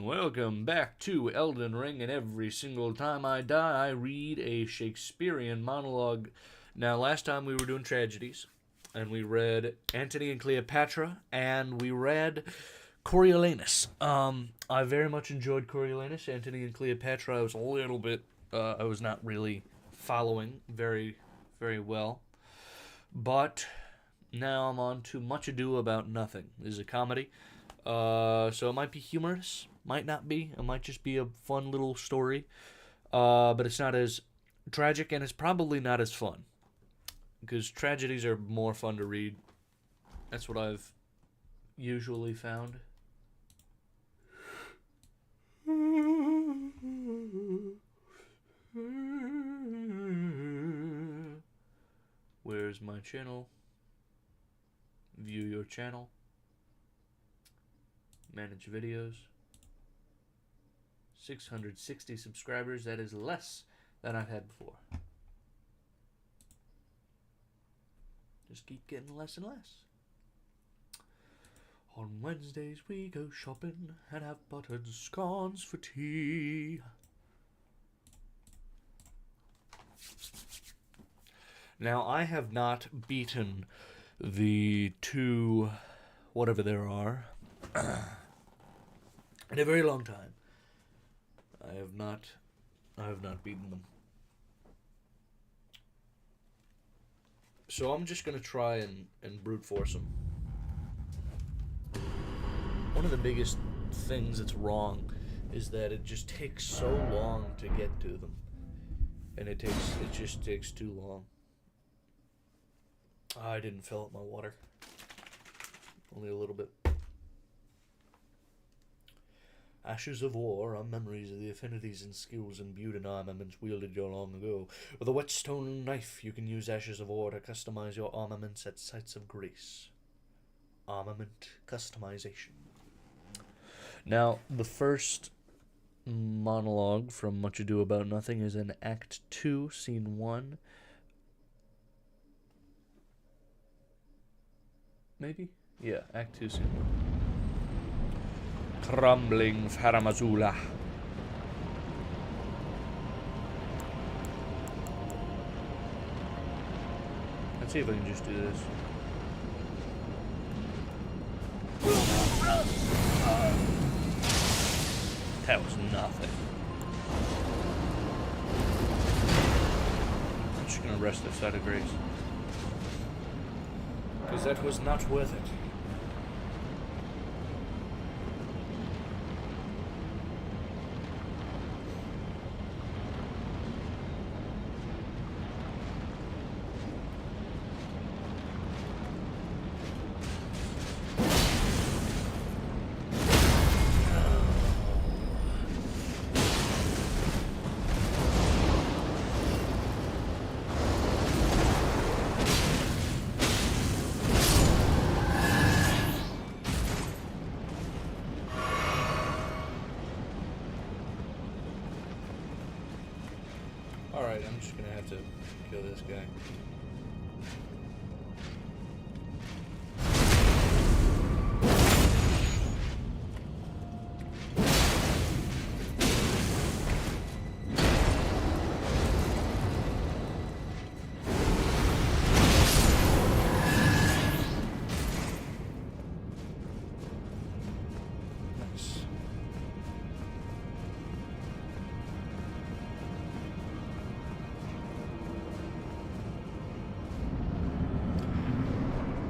Welcome back to Elden Ring, and every single time I die, I read a Shakespearean monologue. Now, last time we were doing tragedies, and we read Antony and Cleopatra, and we read Coriolanus. I very much enjoyed Coriolanus. Antony and Cleopatra, I was a little bit, I was not really following very, very well. But now I'm on to Much Ado About Nothing. This is a comedy. So it might be humorous, might not be. It might just be a fun little story. But it's not as tragic, and it's probably not as fun. Because tragedies are more fun to read. That's what I've usually found. Where's my channel? View your channel. Manage videos. 660 subscribers. That is less than I've had before. Just keep getting less and less. On Wednesdays we go shopping and have buttered scones for tea. Now, I have not beaten the two, whatever there are, in a very long time. I have not beaten them. So I'm just gonna try and brute force them. One of the biggest things that's wrong is that it just takes so long to get to them. And it just takes too long. I didn't fill up my water. Only a little bit. Ashes of war are memories of the affinities and skills imbued in armaments wielded long ago. With a whetstone knife, you can use ashes of war to customize your armaments at sites of grace. Armament customization. Now, the first monologue from Much Ado About Nothing is in Act 2, Scene 1. Maybe? Yeah, Act 2, Scene 1. Crumbling Faramazula. Let's see if I can just do this. That was nothing. I'm just gonna rest this side of grace. Because that was not worth it. Alright, I'm just gonna have to kill this guy.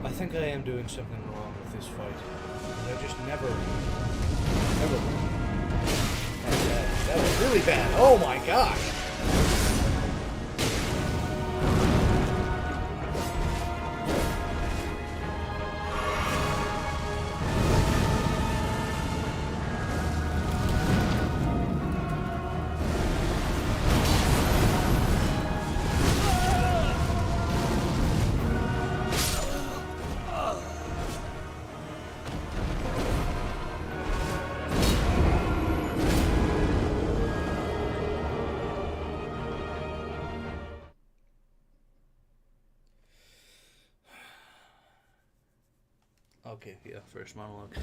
I think I am doing something wrong with this fight. I just never. That was really bad. Oh my gosh! Okay, yeah, first monologue.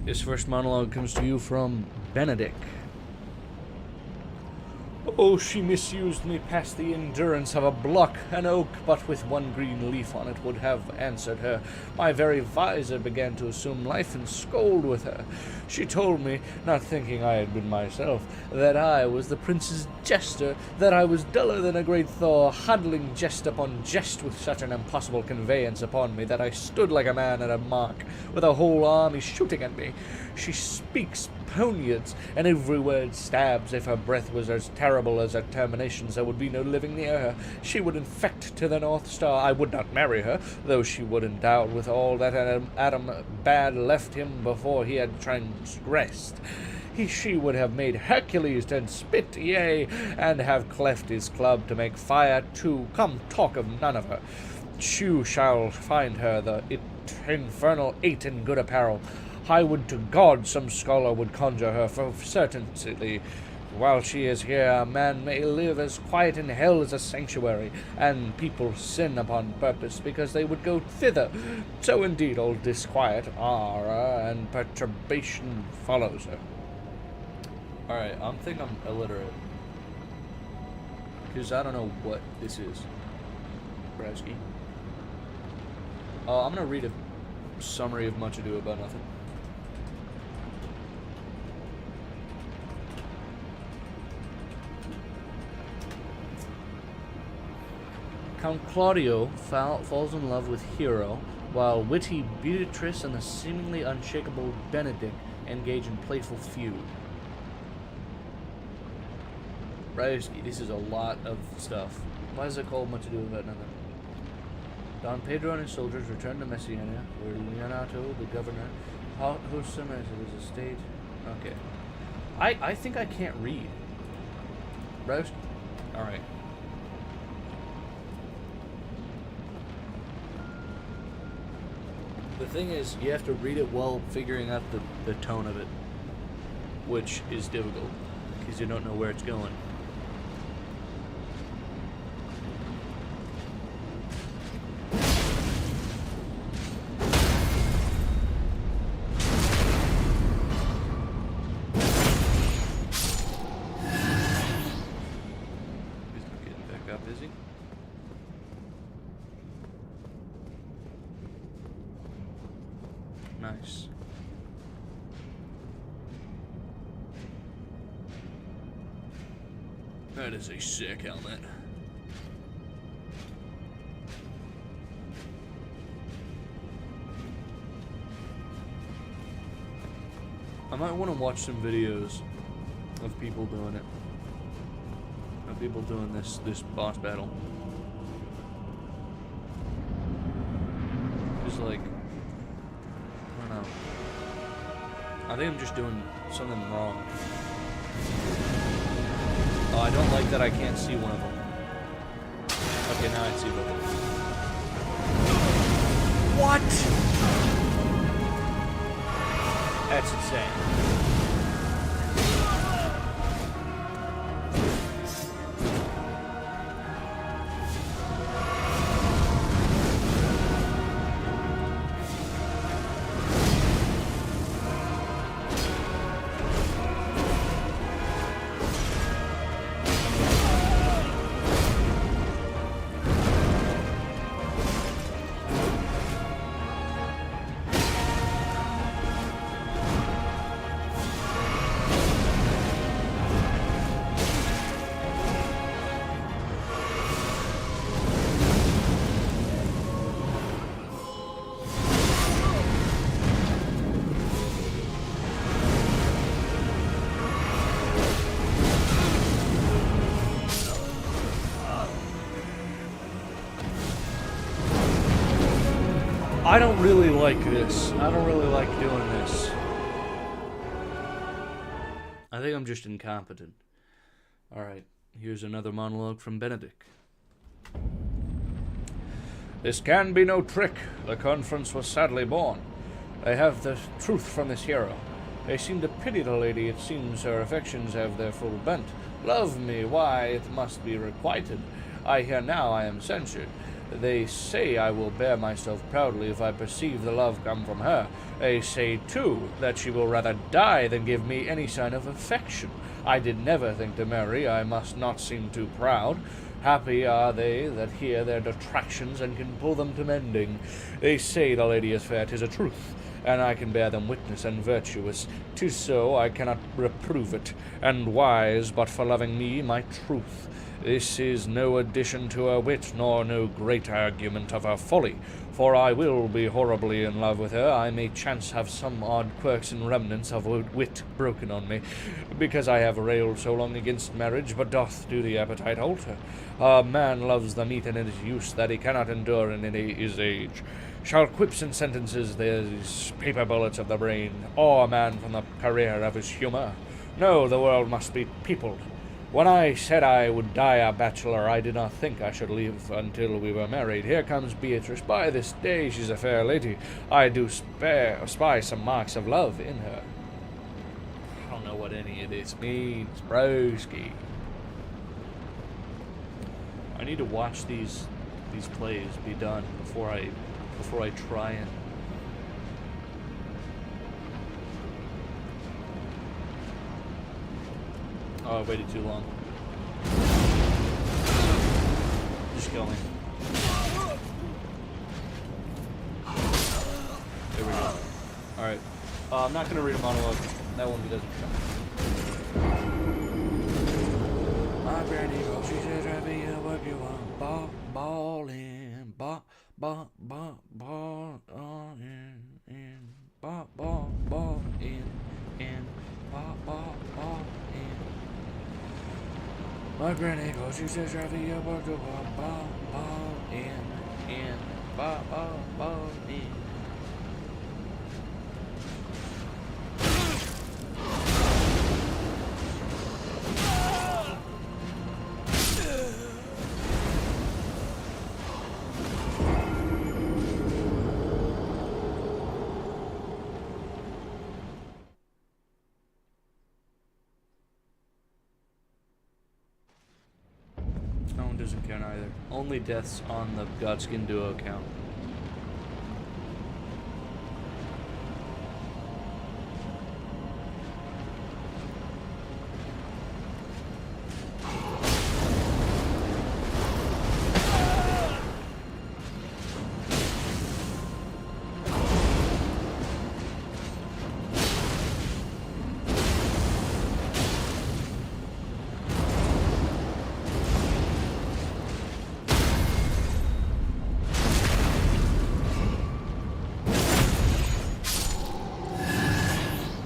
This first monologue comes to you from Benedict. Oh, she misused me past the endurance of a block. An oak, but with one green leaf on it, would have answered her. My very visor began to assume life and scold with her. She told me, not thinking I had been myself, that I was the prince's jester, that I was duller than a great Thor, huddling jest upon jest with such an impossible conveyance upon me, that I stood like a man at a mark, with a whole army shooting at me. She speaks poniards, and every word stabs. If her breath was as terrible as her terminations, there would be no living near her. She would infect to the North Star. I would not marry her, though she would endow with all that Adam bad left him before he had transgressed. She would have made Hercules turn spit, yea, and have cleft his club to make fire too. Come, talk of none of her. You shall find her the infernal eight in good apparel. I would to God some scholar would conjure her for certainty. While she is here, a man may live as quiet in hell as a sanctuary, and people sin upon purpose because they would go thither. So indeed all disquiet, horror, and perturbation follows her. Alright, I'm thinking I'm illiterate. Because I don't know what this is. Browski. I'm going to read a summary of Much Ado About Nothing. Count Claudio falls in love with Hero, while witty Beatrice and the seemingly unshakable Benedict engage in playful feud. Browski, this is a lot of stuff. Why is it called Much Ado About Nothing? Don Pedro and his soldiers return to Messina, where Leonato, the governor, hosts him at his estate. Okay. I think I can't read. Browski? Alright. The thing is, you have to read it while figuring out the tone of it, which is difficult, because you don't know where it's going. He's not getting back up, is he? Nice. That is a sick helmet. I might want to watch some videos of people doing it. Of people doing this boss battle. Just like, I don't know. I think I'm just doing something wrong. Oh, I don't like that I can't see one of them. Okay, now I see both of them. What? That's insane. I don't really like this. I don't really like doing this. I think I'm just incompetent. Alright, here's another monologue from Benedict. This can be no trick. The conference was sadly born. I have the truth from this hero. They seem to pity the lady. It seems her affections have their full bent. Love me, why, it must be requited. I hear now I am censured. They say I will bear myself proudly if I perceive the love come from her. They say, too, that she will rather die than give me any sign of affection. I did never think to marry, I must not seem too proud. Happy are they that hear their detractions and can pull them to mending. They say the lady is fair, 'tis a truth, and I can bear them witness, and virtuous. 'Tis so, I cannot reprove it, and wise, but for loving me, my truth. This is no addition to her wit, nor no great argument of her folly, for I will be horribly in love with her. I may chance have some odd quirks and remnants of wit broken on me, because I have railed so long against marriage, but doth do the appetite alter? A man loves the meat in its use that he cannot endure in his age. Shall quips and sentences, these paper bullets of the brain, awe a man from the career of his humour? No, the world must be peopled. When I said I would die a bachelor, I did not think I should live until we were married. Here comes Beatrice. By this day she's a fair lady. I do spy some marks of love in her. I don't know what any of this means, broski. I need to watch these plays be done before I try and. Oh, I waited too long. Just going. There we go. Alright. I'm not going to read a monologue. That one doesn't count. My granny girl, she says, "Ravi, what you want? Ball in, ball in, ball in, ball in." My granny goes, she says, "Ravi, what you want? Ball in, ball in." That one doesn't count either. Only deaths on the Godskin Duo count.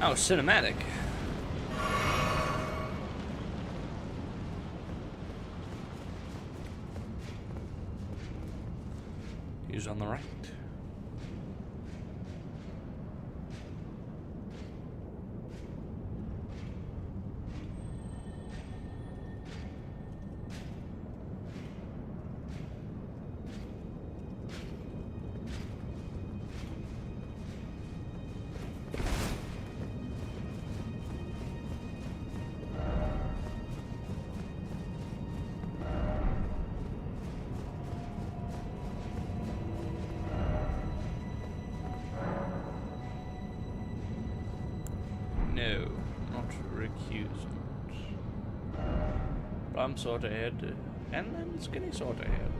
Oh, cinematic. He's on the right. No, not recusant. Plum sort of head, and then skinny sort of head.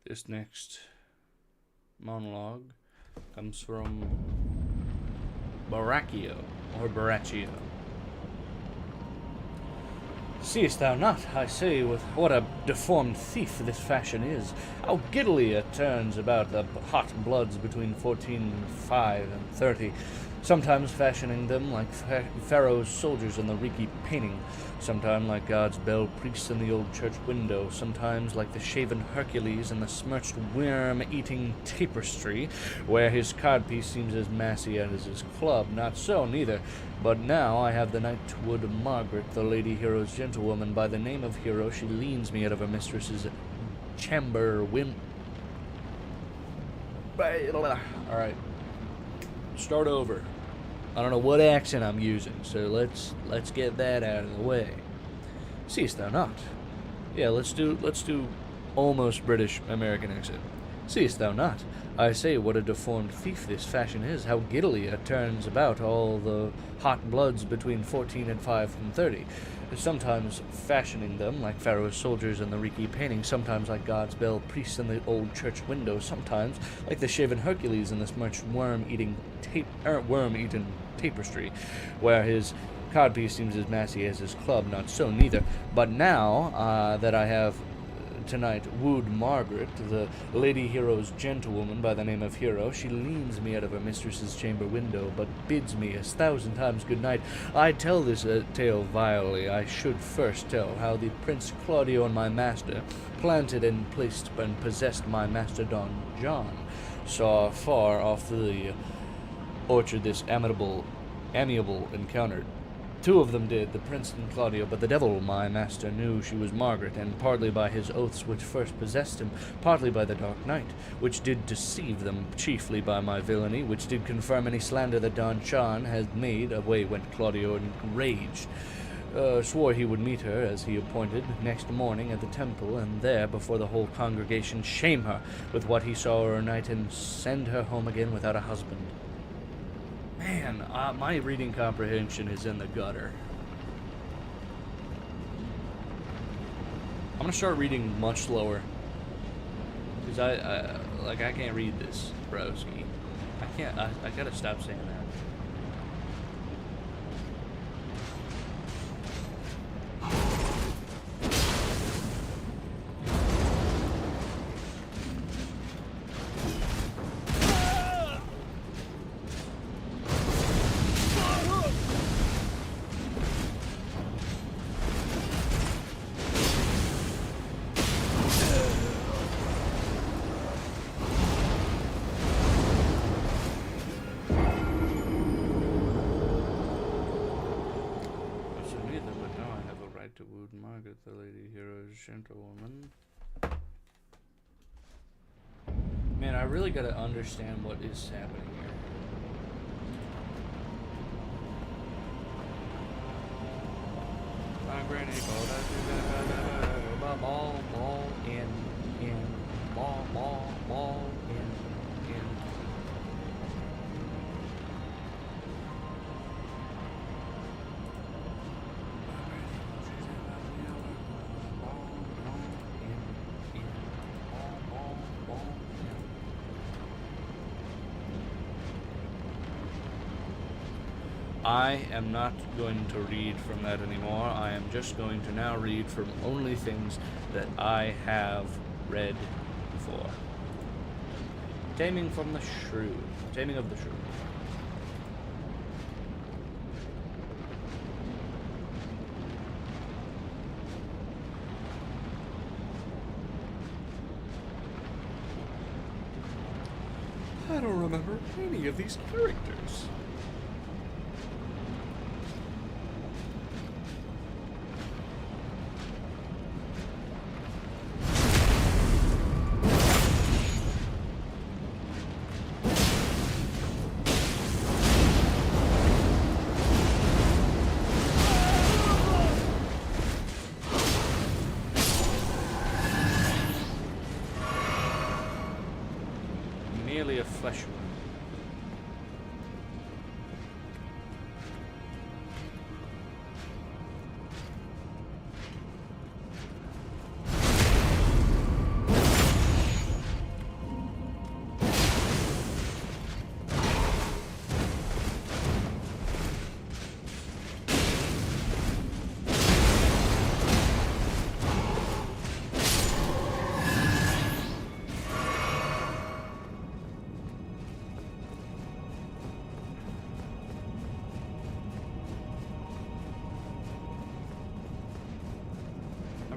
This next monologue comes from Baracchio, or Baracchio. Seest thou not, I say, with what a deformed thief this fashion is? How giddily it turns about the hot bloods between 14, 5, and 30, sometimes fashioning them like Pharaoh's soldiers in the reeky painting, sometimes like God's bell priests in the old church window, sometimes like the shaven Hercules in the smirched worm-eating tapestry, where his codpiece seems as massy as his club. Not so, neither. But now I have the knightwood Margaret, the lady hero's gentlewoman. By the name of hero, she leans me out of her mistress's chamber Alright. Start over. I don't know what accent I'm using, so let's get that out of the way. Seest thou not? Yeah, let's do almost British American accent. Seest thou not? I say, what a deformed thief this fashion is, how giddily it turns about all the hot bloods between 14 and 5 and 30, sometimes fashioning them like Pharaoh's soldiers in the reeky painting, sometimes like God's bell priests in the old church window, sometimes like the shaven Hercules in this smirched worm-eaten tapestry, where his codpiece seems as massy as his club. Not so, neither. But now that I have tonight wooed Margaret, the lady hero's gentlewoman by the name of Hero, she leans me out of her mistress's chamber window, but bids me 1,000 times good night. I tell this tale vilely. I should first tell how the Prince Claudio and my master planted and placed and possessed my master Don John, saw far off the orchard this amiable encounter. Two of them did, the prince and Claudio, but the devil, my master, knew she was Margaret, and partly by his oaths which first possessed him, partly by the dark night, which did deceive them, chiefly by my villainy, which did confirm any slander that Don John had made. Away went Claudio enraged, swore he would meet her, as he appointed, next morning at the temple, and there, before the whole congregation, shame her with what he saw her night, and send her home again without a husband. Man, my reading comprehension is in the gutter. I'm gonna start reading much slower, because I can't read this, broski. I gotta stop saying that. Margaret, the lady hero's gentlewoman. Man, I really gotta understand what is happening here. My granny ball in. I am not going to read from that anymore. I am just going to now read from only things that I have read before. Taming of the Shrew. I don't remember any of these characters. A flesh wound.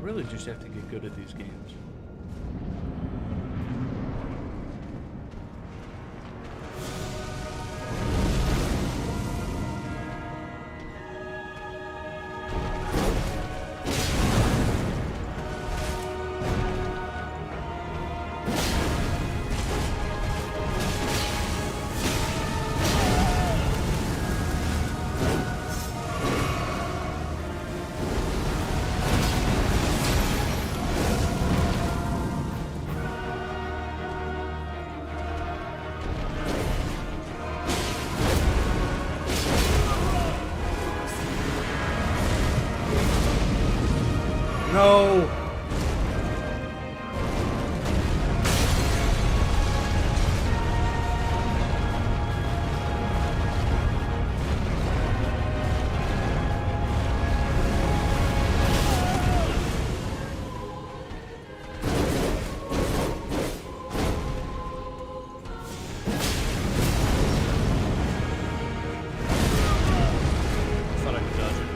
really just have to get good at these games. No! Thought I could dodge it.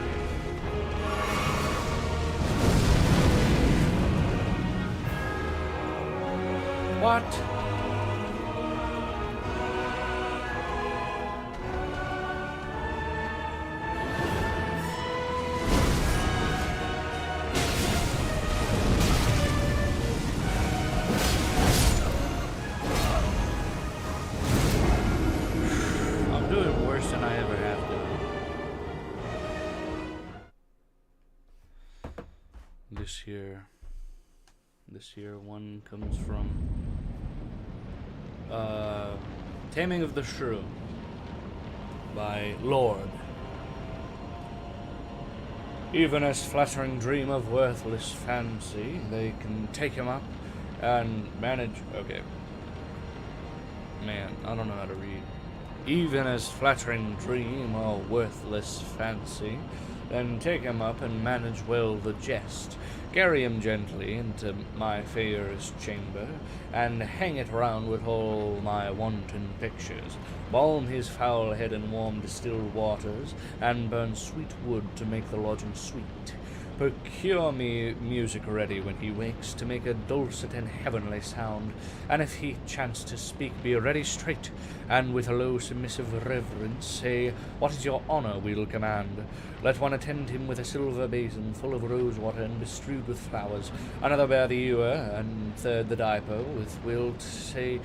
What? I'm doing worse than I ever have to. This here one comes from Taming of the Shrew by Lord. Even as flattering dream of worthless fancy, they can take him up and manage. Okay. Man, I don't know how to read. Even as flattering dream or worthless fancy, then take him up and manage well the jest. Carry him gently into my fairest chamber, and hang it round with all my wanton pictures. Balm his foul head in warm distilled waters, and burn sweet wood to make the lodging sweet. Procure me music ready when he wakes, to make a dulcet and heavenly sound, and if he chance to speak, be ready straight, and with a low submissive reverence say, "What is your honour we'll command?" Let one attend him with a silver basin full of rose water and bestrewed with flowers, another bear the ewer, and third the diaper, with wilt say,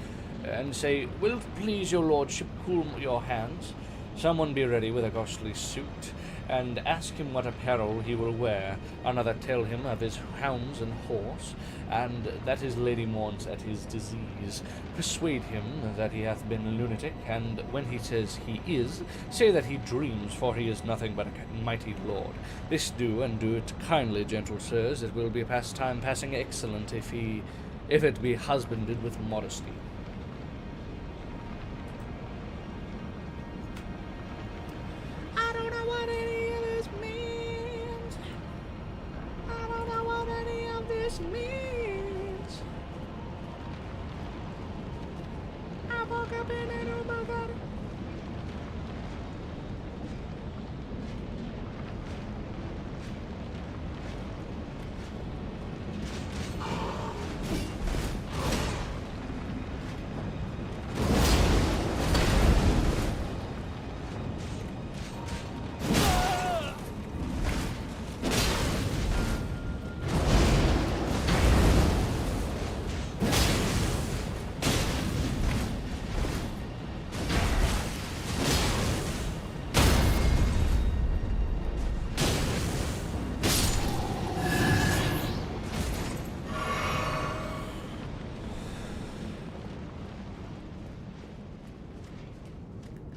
"Wilt please your lordship cool your hands?" Someone be ready with a costly suit, and ask him what apparel he will wear. Another tell him of his hounds and horse, and that his lady mourns at his disease. Persuade him that he hath been a lunatic, and when he says he is, say that he dreams, for he is nothing but a mighty lord. This do, and do it kindly, gentle sirs. It will be a pastime passing excellent if it be husbanded with modesty. Means I woke up in an Uber got it.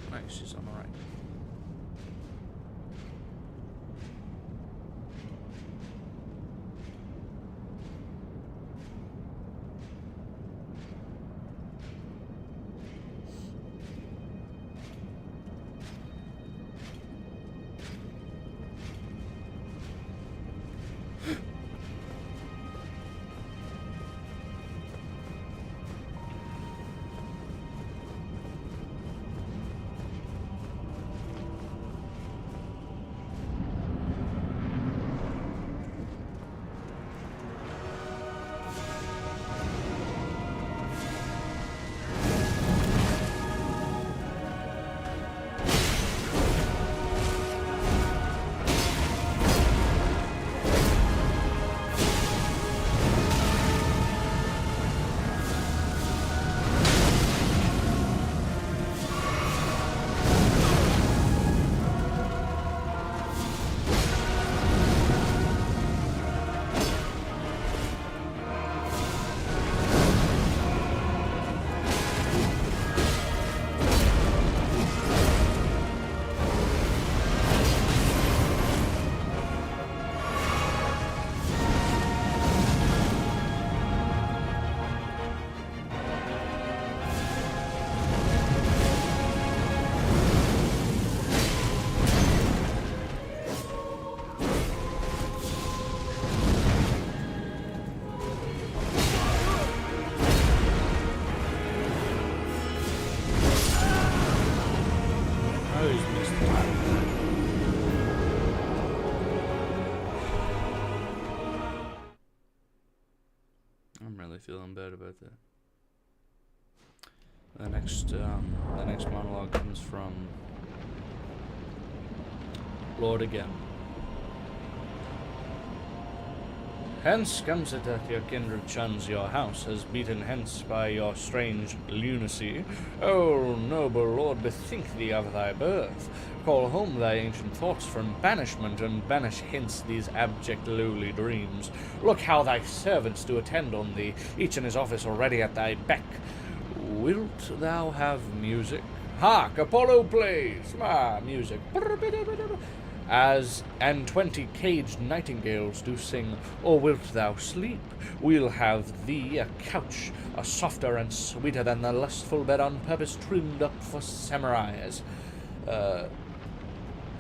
Nice, she's on the right. always miss the time. I'm really feeling bad about that. The next monologue comes from Lord again. Hence comes it that your kindred shuns your house, as beaten hence by your strange lunacy. O noble lord, bethink thee of thy birth. Call home thy ancient thoughts from banishment, and banish hence these abject lowly dreams. Look how thy servants do attend on thee, each in his office already at thy beck. Wilt thou have music? Hark, Apollo plays! Music. As and 20 caged nightingales do sing, or wilt thou sleep? We'll have thee a couch, a softer and sweeter than the lustful bed on purpose trimmed up for Semiramis.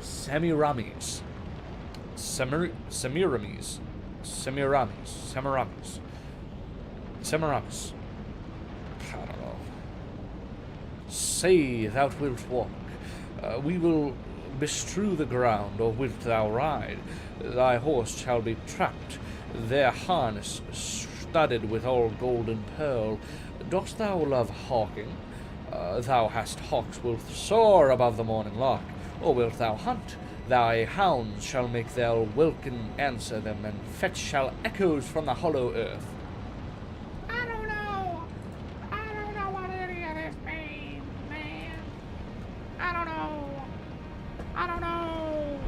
Semiramis. I don't know. Say thou wilt walk. We will bestrew the ground, or wilt thou ride? Thy horse shall be trapped, their harness studded with all gold and pearl. Dost thou love hawking? Thou hast hawks will soar above the morning lark. Or wilt thou hunt? Thy hounds shall make their welkin answer them, and fetch shall echoes from the hollow earth. I don't know. I don't know what any of this means, man. I don't know. I don't know.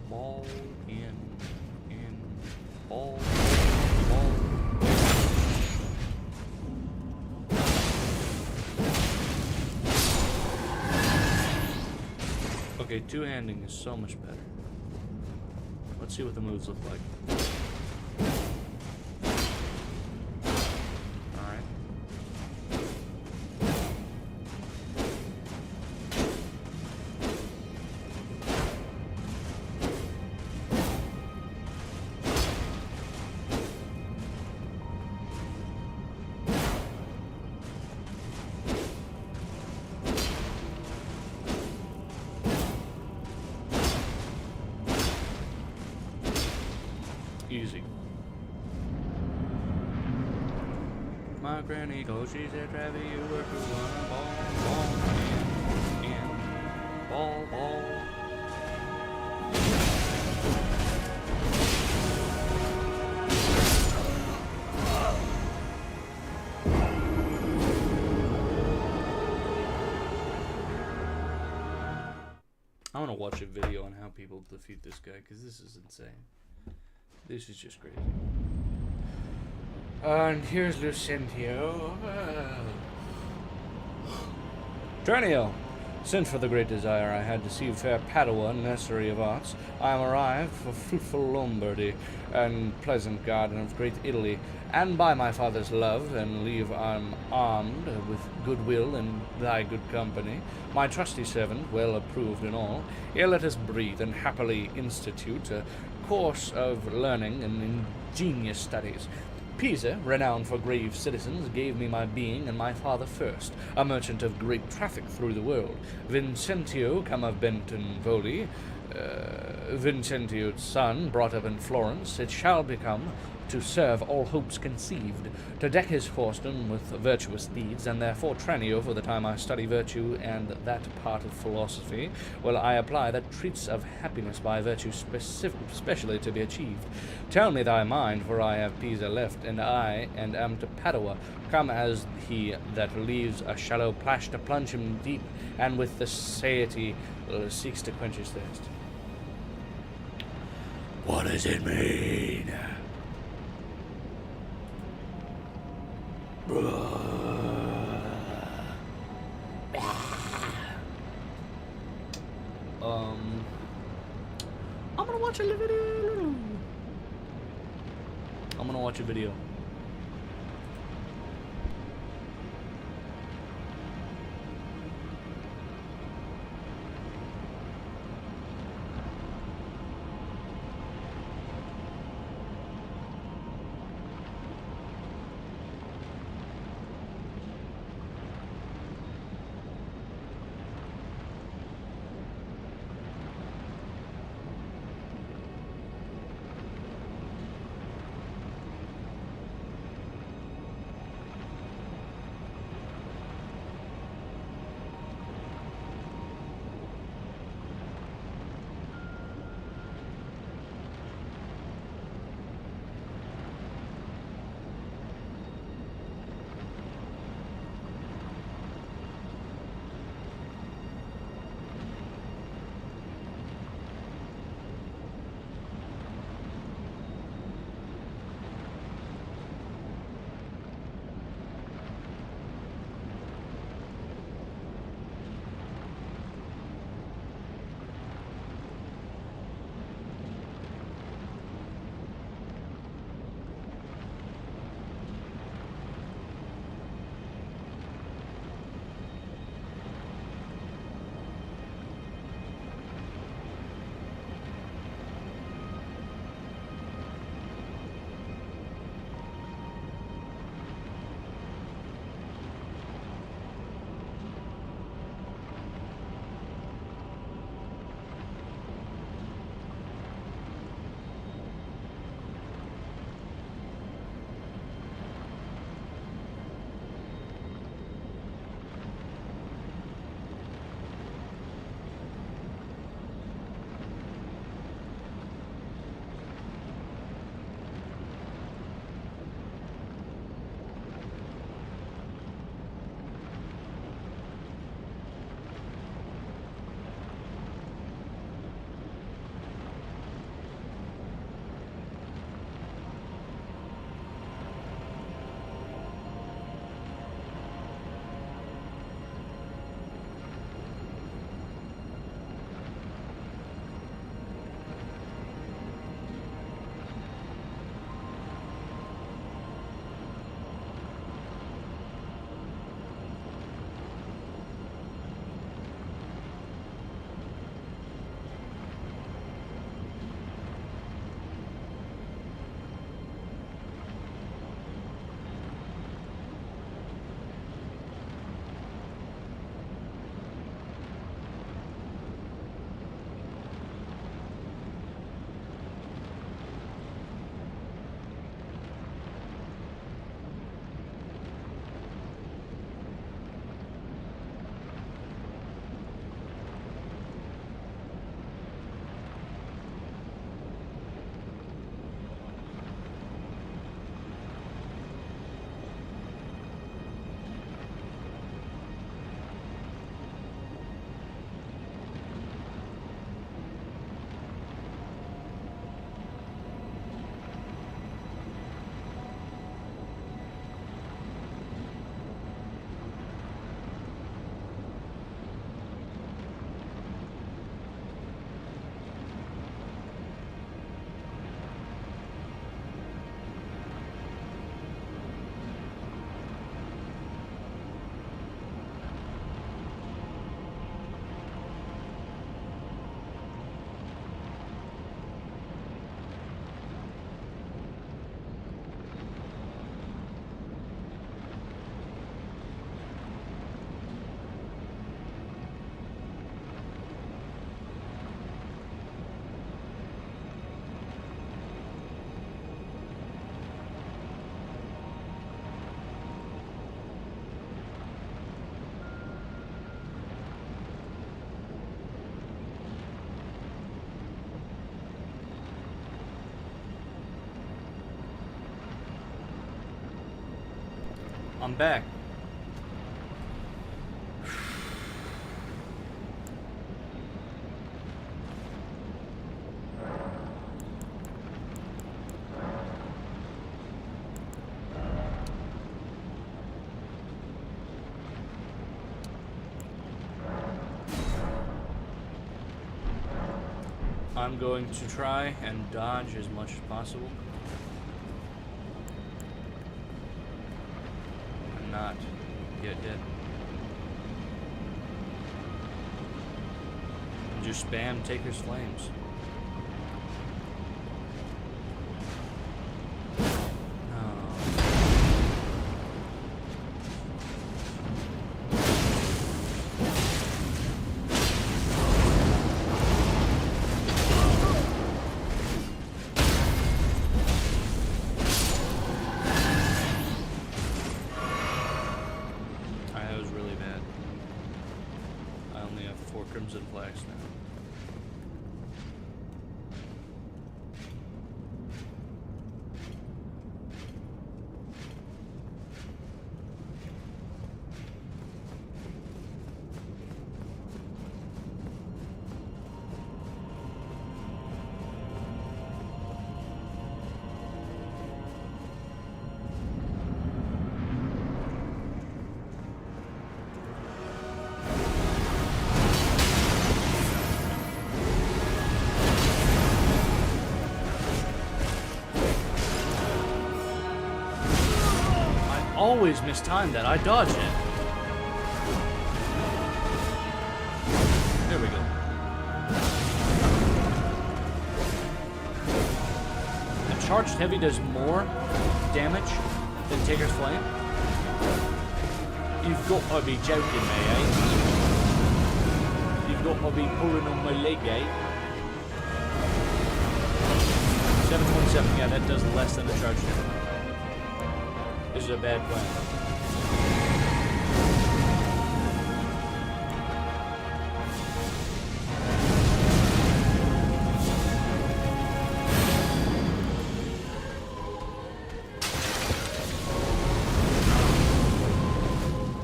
Ball, in, ball. Okay, two-handing is so much better. Let's see what the moves look like. Alright. Easy. My granny goes, she said, Travis, you were to run a ball, ball. I want to watch a video on how people defeat this guy, because this is insane. This is just crazy. And here's Lucentio. Tranio, sent for the great desire I had to see fair Padua, nursery of arts. I am arrived for fruitful Lombardy, and pleasant garden of great Italy, and by my father's love and leave I'm armed with goodwill and thy good company. My trusty servant, well approved in all. Here let us breathe and happily institute a course of learning and ingenious studies. Pisa, renowned for grave citizens, gave me my being and my father first, a merchant of great traffic through the world. Vincentio, come of Benton Voli, Vincentio's son, brought up in Florence, it shall become, to serve all hopes conceived, to deck his fortune with virtuous deeds, and therefore Tranio, for the time I study virtue and that part of philosophy, will I apply that treats of happiness by virtue specially to be achieved. Tell me thy mind, for I have Pisa left, and am to Padua, come as he that leaves a shallow plash to plunge him deep, and with the satiety seeks to quench his thirst. What does it mean? I'm gonna watch a video. I'm gonna watch a video. I'm back. I'm going to try and dodge as much as possible. And not get dead. And just spam Taker's Flames. Crimson flags now. Always mistime that. I dodge it. There we go. A charged heavy does more damage than Taker's Flame? You've got to be joking me, eh? You've got to be pulling on my leg, eh? 7.7, yeah, that does less than a charged heavy. This is a bad plan.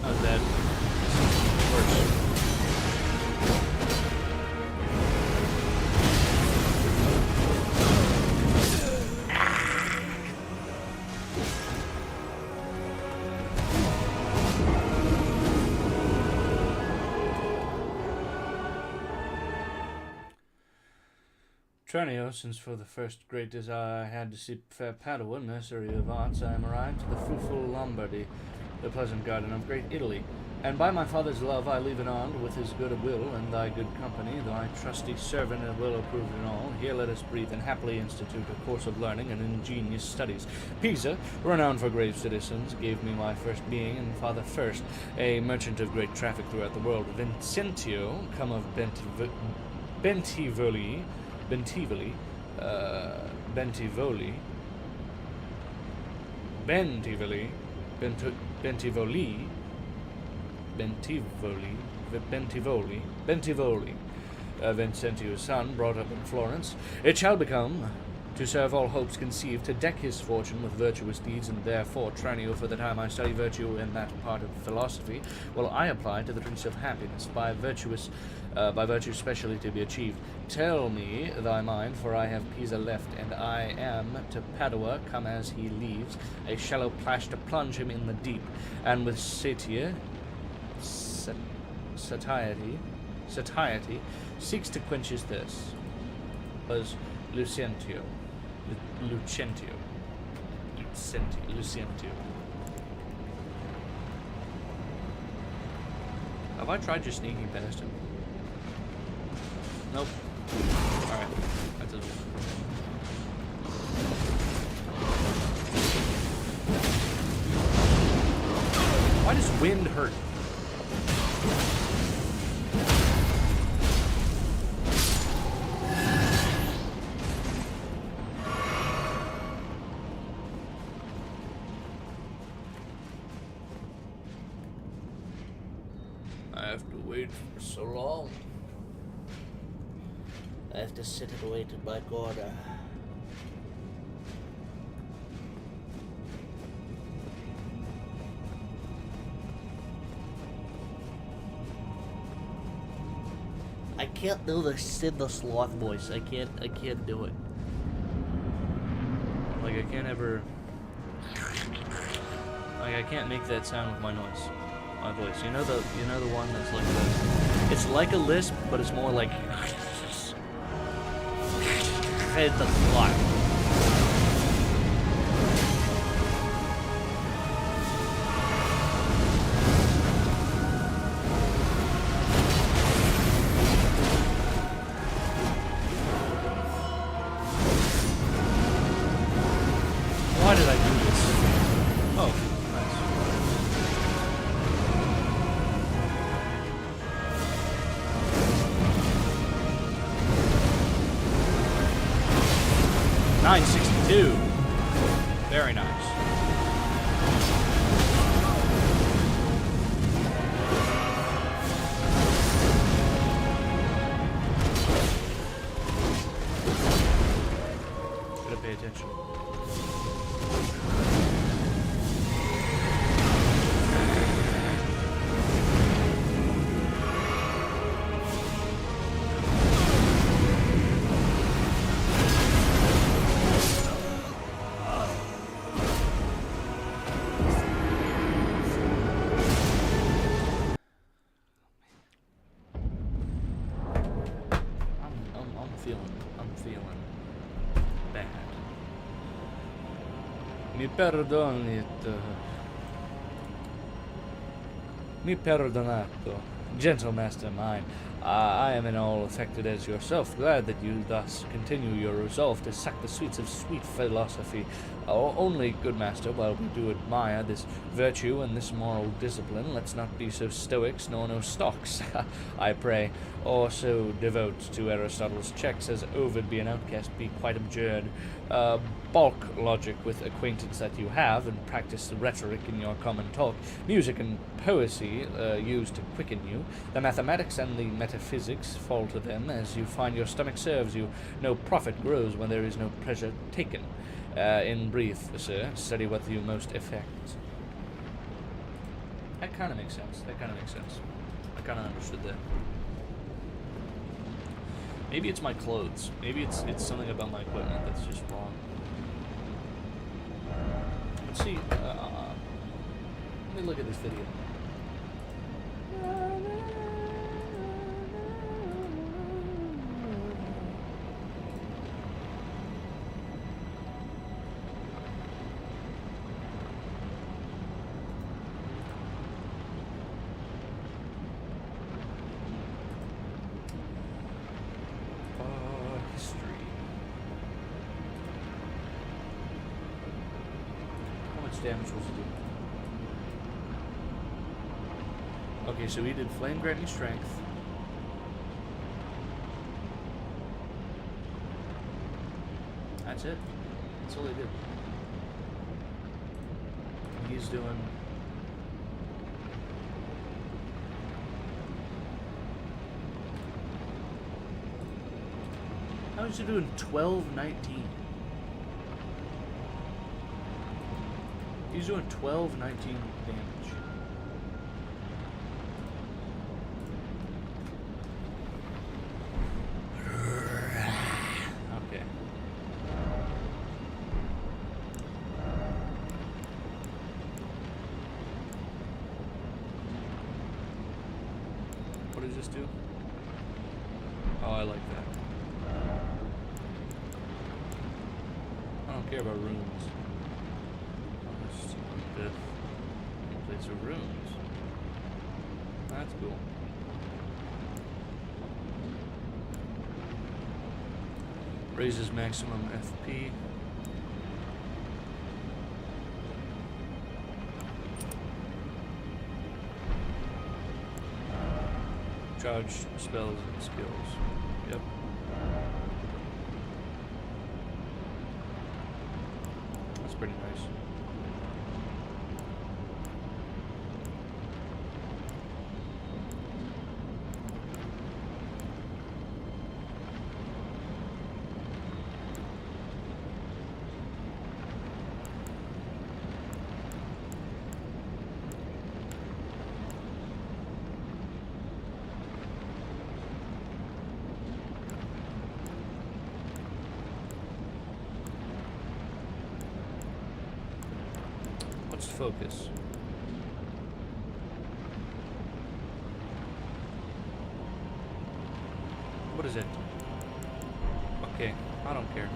How's that? Worse. Tranio, since for the first great desire I had to see fair Padua, nursery of arts, I am arrived to the fruitful Lombardy, the pleasant garden of great Italy. And by my father's love I leave it on, with his good will and thy good company, thy trusty servant and well approved in all. Here let us breathe and happily institute a course of learning and ingenious studies. Pisa, renowned for grave citizens, gave me my first being, and father first, a merchant of great traffic throughout the world. Vincentio, come of Bentivoli, Bentivoli, Bentivoli, Bentivoli, Bentivoli, Bentivoli, Bentivoli, Bentivoli, Vincentio's son, brought up in Florence. It shall become, to serve all hopes conceived, to deck his fortune with virtuous deeds, and therefore, Tranio, for the time I study virtue in that part of philosophy, will I apply to the drinks of happiness, by virtue specially to be achieved. Tell me thy mind, for I have Pisa left, and I am to Padua, come as he leaves, a shallow plash to plunge him in the deep, and with satiety seeks to quench his thirst. Was Lucentio. Have I tried just sneaking past him? Nope. Alright. That doesn't work. Why does wind hurt? I have to wait for so long. I have to sit and wait in my corner. I can't do the Sid the Sloth voice. I can't do it. Like, I can't ever... Like, I can't make that sound with my voice. You know the one that's like the... It's like a lisp, but it's more like... Sid the Sloth. Why did I do this? Oh, nice. 962. Very nice. Gotta pay attention. I'm feeling bad. Mi perdonato, gentle master mine. I am in all affected as yourself, glad that you thus continue your resolve to suck the sweets of sweet philosophy. Only, good master, while we do admire this virtue and this moral discipline, let's not be so stoics nor no stocks, I pray, or so devote to Aristotle's checks as Ovid be an outcast be quite abjured. Balk logic with acquaintance that you have, and practice the rhetoric in your common talk, music and poesy used to quicken you, the mathematics and the metaphysics fall to them, as you find your stomach serves you, no profit grows when there is no pleasure taken. In brief, sir, study what you most affect. That kind of makes sense. I kind of understood that. Maybe it's my clothes. Maybe it's something about my equipment that's just wrong. Let's see. Let me look at this video. Damage was it do? Okay, so he did flame granting strength. That's it. That's all he did. He's doing... How is he doing 12-19? He's doing 12-19 damage. Okay. What does this do? Oh, I like that. I don't care about runes. Place of runes. That's cool. Raises maximum FP. Charge spells and skills. Yep. That's pretty nice. What's focus? What is it? Okay, I don't care.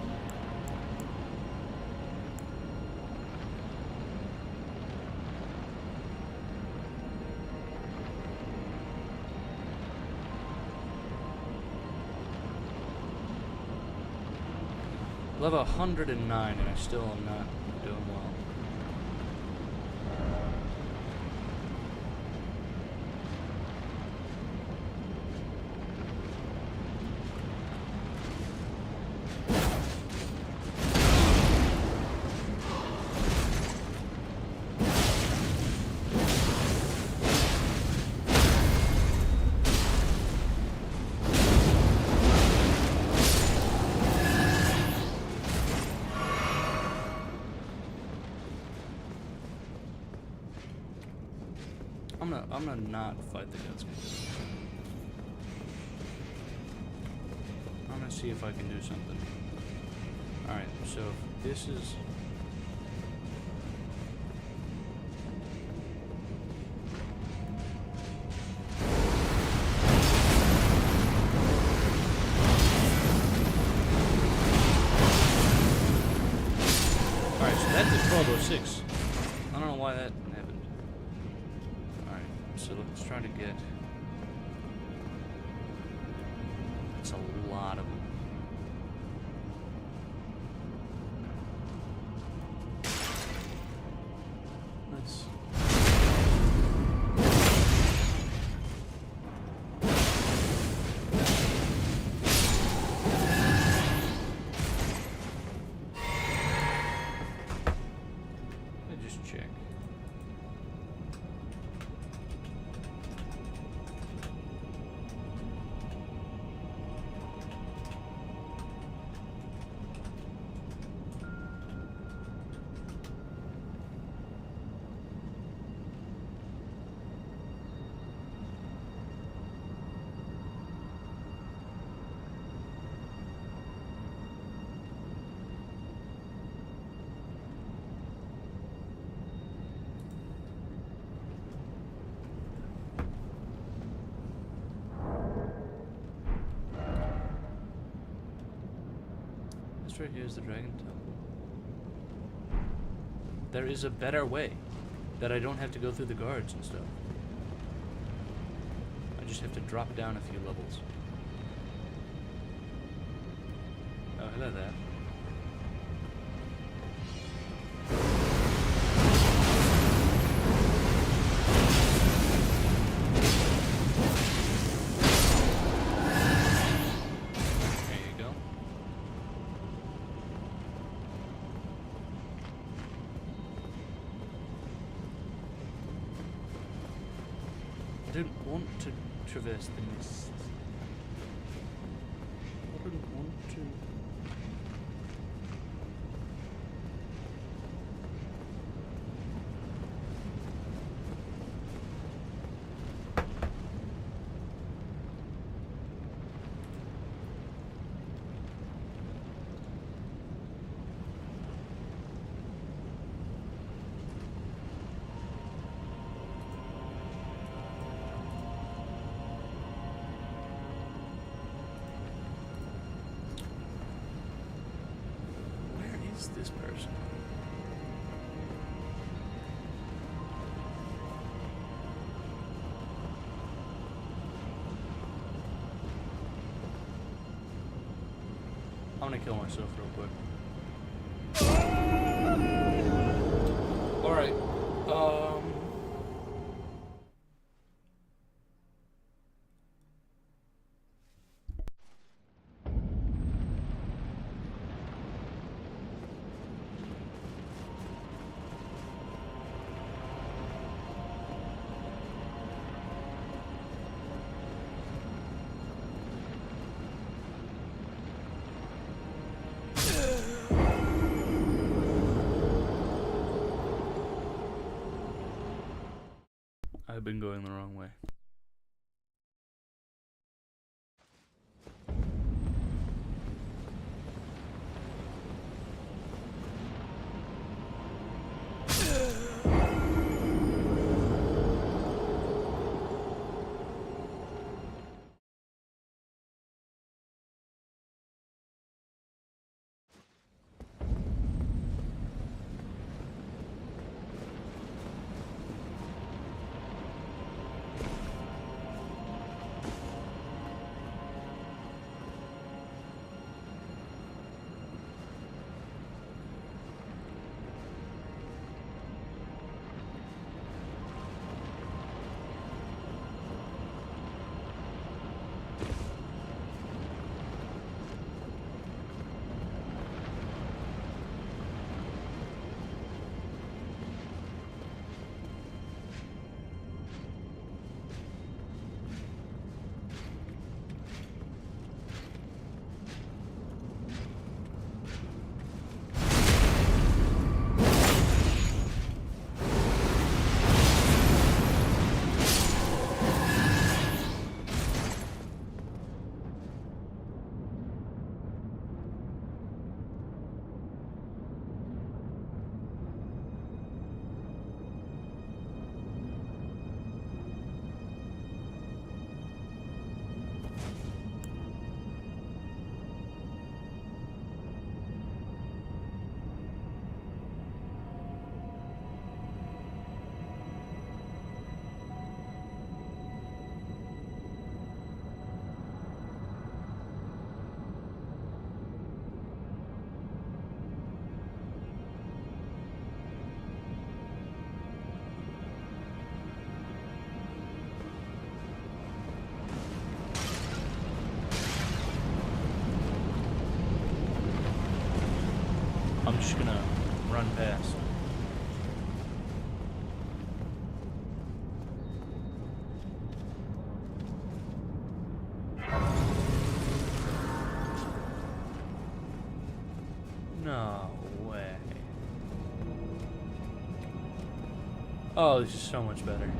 Level 109 and I still am not doing well. I'm gonna not fight the Godskin. I'm gonna see if I can do something. Alright, so this is... Alright, so that's a 1206. I don't know why that happened. So let's try to get... That's a lot of them. Let's... Let me just check. Right here is the Dragon Temple. There is a better way that I don't have to go through the guards and stuff. I just have to drop down a few levels. Oh, hello there. I didn't want to traverse the mist. I didn't want to. This person. I'm gonna kill myself real quick. Alright. I've been going the wrong way. just gonna run past. No way. Oh, this is so much better.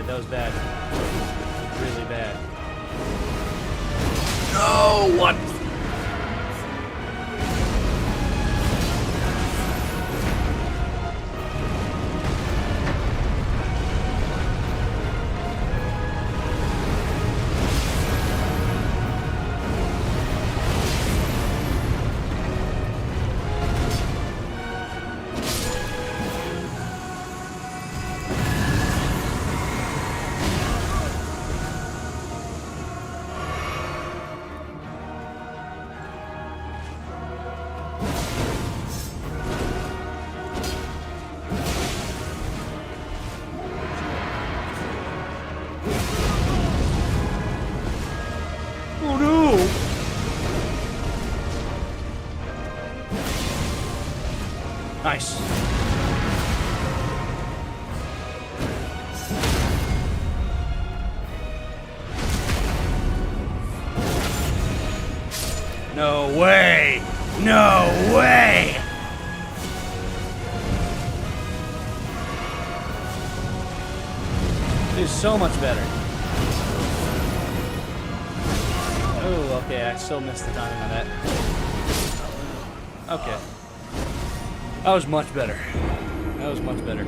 That was bad. Really bad. No! What? Nice. No way! No way! This is so much better. Oh, okay, I still missed the timing on that. Okay. That was much better. That was much better.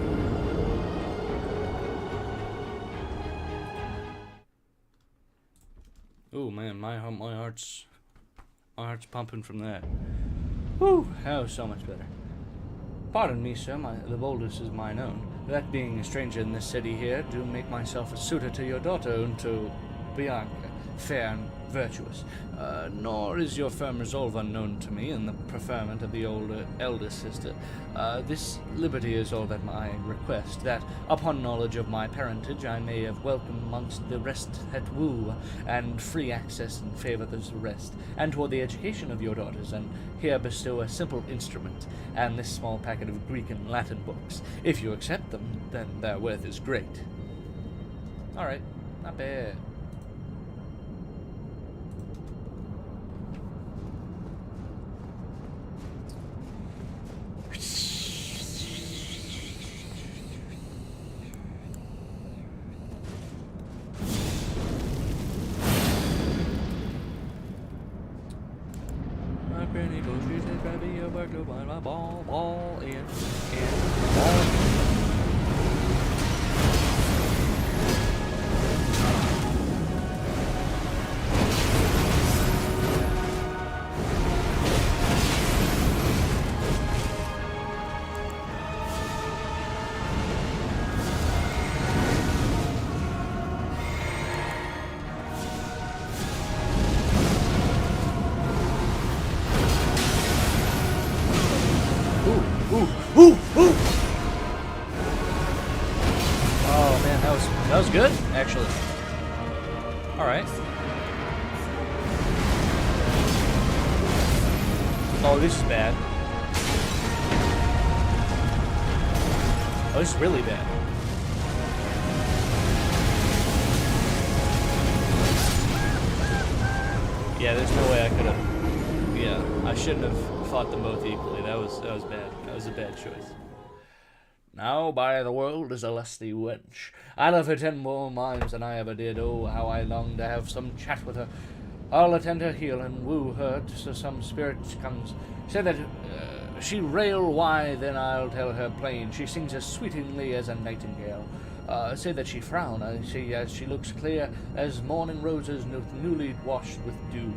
Oh man, my heart's pumping from that. Whew, that was so much better. Pardon me, sir, the boldest is mine own. That being a stranger in this city here, do make myself a suitor to your daughter, unto Bianca, fair and virtuous. Nor is your firm resolve unknown to me in the preferment of the elder sister. This liberty is all that I request, that upon knowledge of my parentage I may have welcome amongst the rest that woo, and free access and favour the rest, and toward the education of your daughters, and here bestow a simple instrument, and this small packet of Greek and Latin books. If you accept them, then their worth is great. Alright, not bad. Ball in, ball. Ooh! Ooh! Ooh! Oh man, that was good, actually. All right. Oh, this is bad. Oh, this is really bad. Yeah, there's no way I could have. Yeah, I shouldn't have fought them both equally. That was bad. That was a bad choice. Now by the world is a lusty wench. I love her 10 more miles than I ever did. Oh, how I long to have some chat with her. I'll attend her heel and woo her so some spirit comes. Say that she rail, why then I'll tell her plain. She sings as sweetingly as a nightingale. Say that she frown, I see as she looks clear as morning roses newly washed with dew.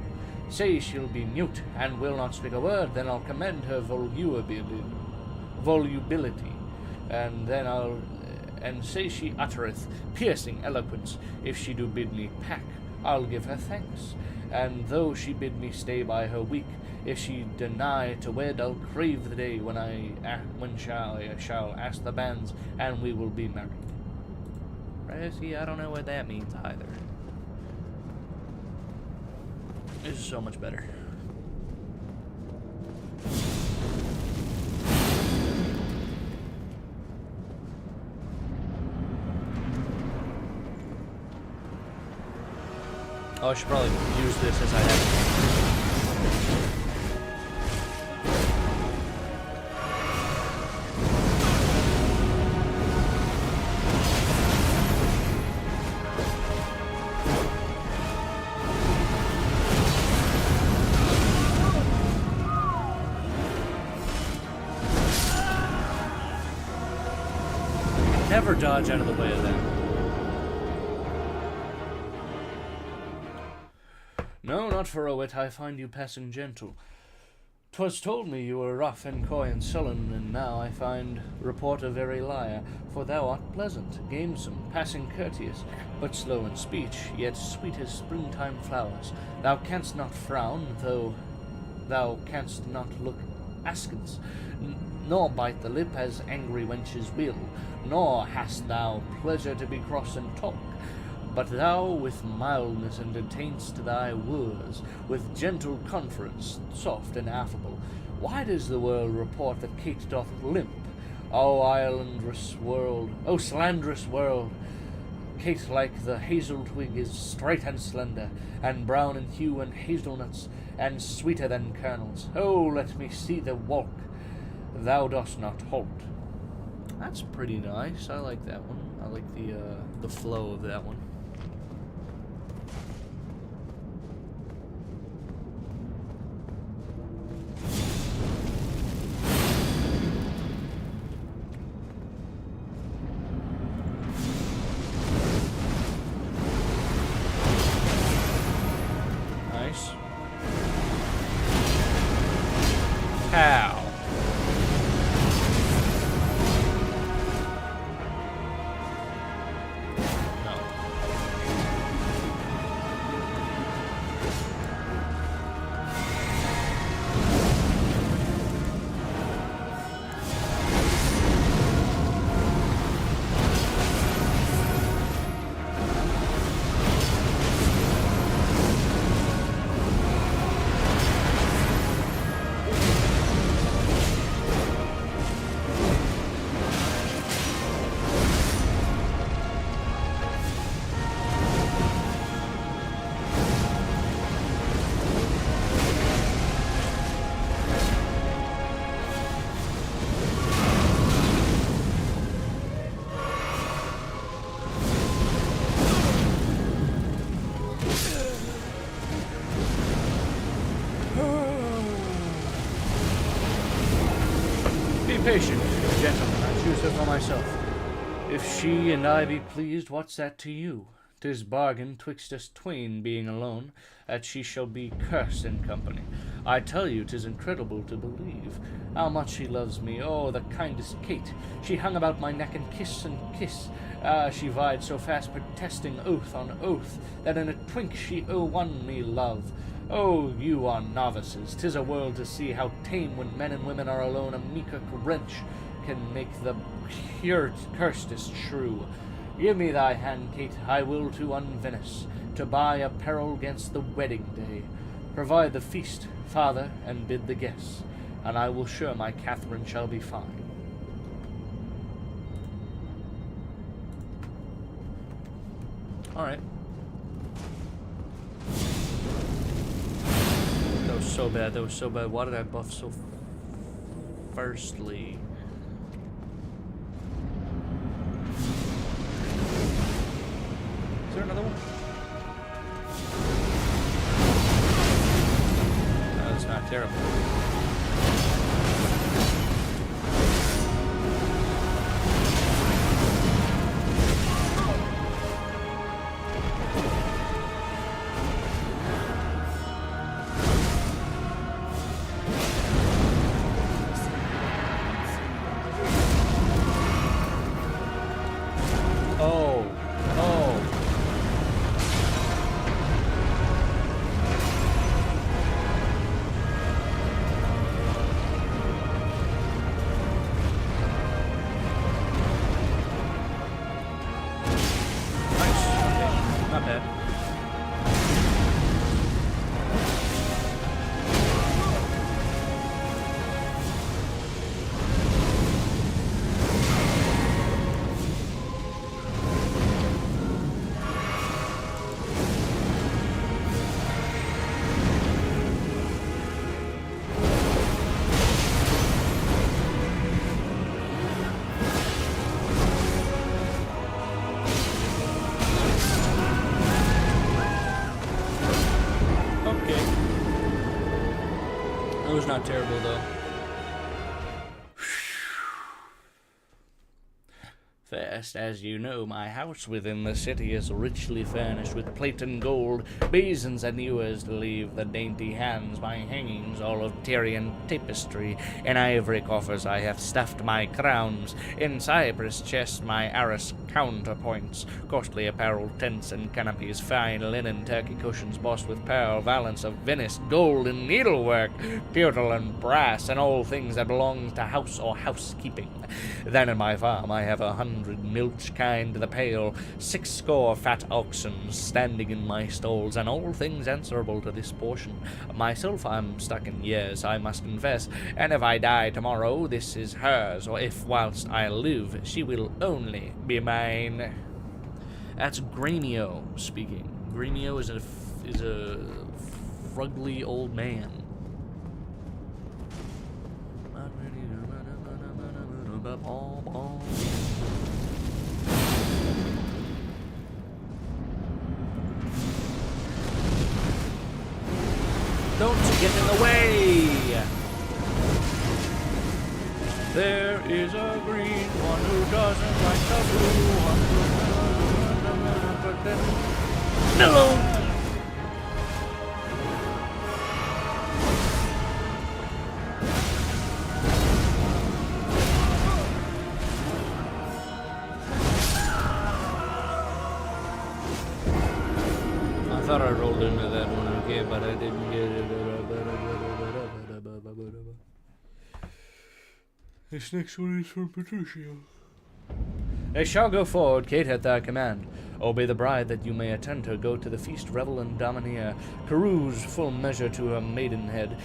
Say she'll be mute and will not speak a word, then I'll commend her volubility. And then and say she uttereth piercing eloquence. If she do bid me pack, I'll give her thanks. And though she bid me stay by her week, if she deny to wed, I'll crave the day when I shall ask the banns, and we will be married. Right? See, I don't know what that means either. This is so much better. Oh, I should probably use this as I have. Never dodge out of the way of that. No, not for a whit, I find you passing gentle. 'Twas told me you were rough and coy and sullen, and now I find report a very liar. For thou art pleasant, gamesome, passing courteous, but slow in speech, yet sweet as springtime flowers. Thou canst not frown, though thou canst not look askance, nor bite the lip as angry wenches will, nor hast thou pleasure to be cross and talk. But thou with mildness entertainst thy wooers, with gentle conference, soft and affable. Why does the world report that Kate doth limp? O slanderous world! Kate, like the hazel twig, is straight and slender, and brown in hue and hazelnuts, and sweeter than kernels. Oh, let me see the walk. Thou dost not halt. That's pretty nice. I like that one. I like the flow of that one. How? Patient, gentlemen, I choose her for myself. If she and I be pleased, what's that to you? 'Tis bargain twixt us twain, being alone, that she shall be cursed in company. I tell you, 'tis incredible to believe how much she loves me. Oh, the kindest Kate! She hung about my neck and kiss. She vied so fast, protesting oath on oath, that in a twink she won me love. Oh, you are novices. 'Tis a world to see how tame when men and women are alone. A meek wrench can make the cursed shrew. Give me thy hand, Kate. I will to Venice, to buy apparel 'gainst the wedding day. Provide the feast, father, and bid the guests, and I will sure my Catherine shall be fine. Alright. That was so bad. That was so bad. Why did I buff so firstly? Is there another one? No, that's not terrible. Not terrible though. First, as you know, my house within the city is richly furnished with plate and gold, basins and ewers to leave the dainty hands, my hangings all of Tyrian tapestry, in ivory coffers I have stuffed my crowns, in cypress chests my arras counterpoints, costly apparel, tents and canopies, fine linen turkey cushions bossed with pearl, valance of Venice, gold and needlework, pewter and brass, and all things that belong to house or housekeeping. Then in my farm I have 100 milch kine to the pail, 60 fat oxen standing in my stalls, and all things answerable to this portion. Myself I'm stuck in years, I must confess, and if I die tomorrow, this is hers, or if whilst I live, she will only be mine. That's Gremio speaking. Gremio is a frugly old man. Don't get in the way! There is a green one who doesn't like the blue one. But then... No! I thought I rolled into that one okay, but I didn't get it. This next one is from Patricio. They shall go forward, Kate, at thy command. Obey the bride that you may attend her. Go to the feast, revel and domineer. Carouse full measure to her maidenhead.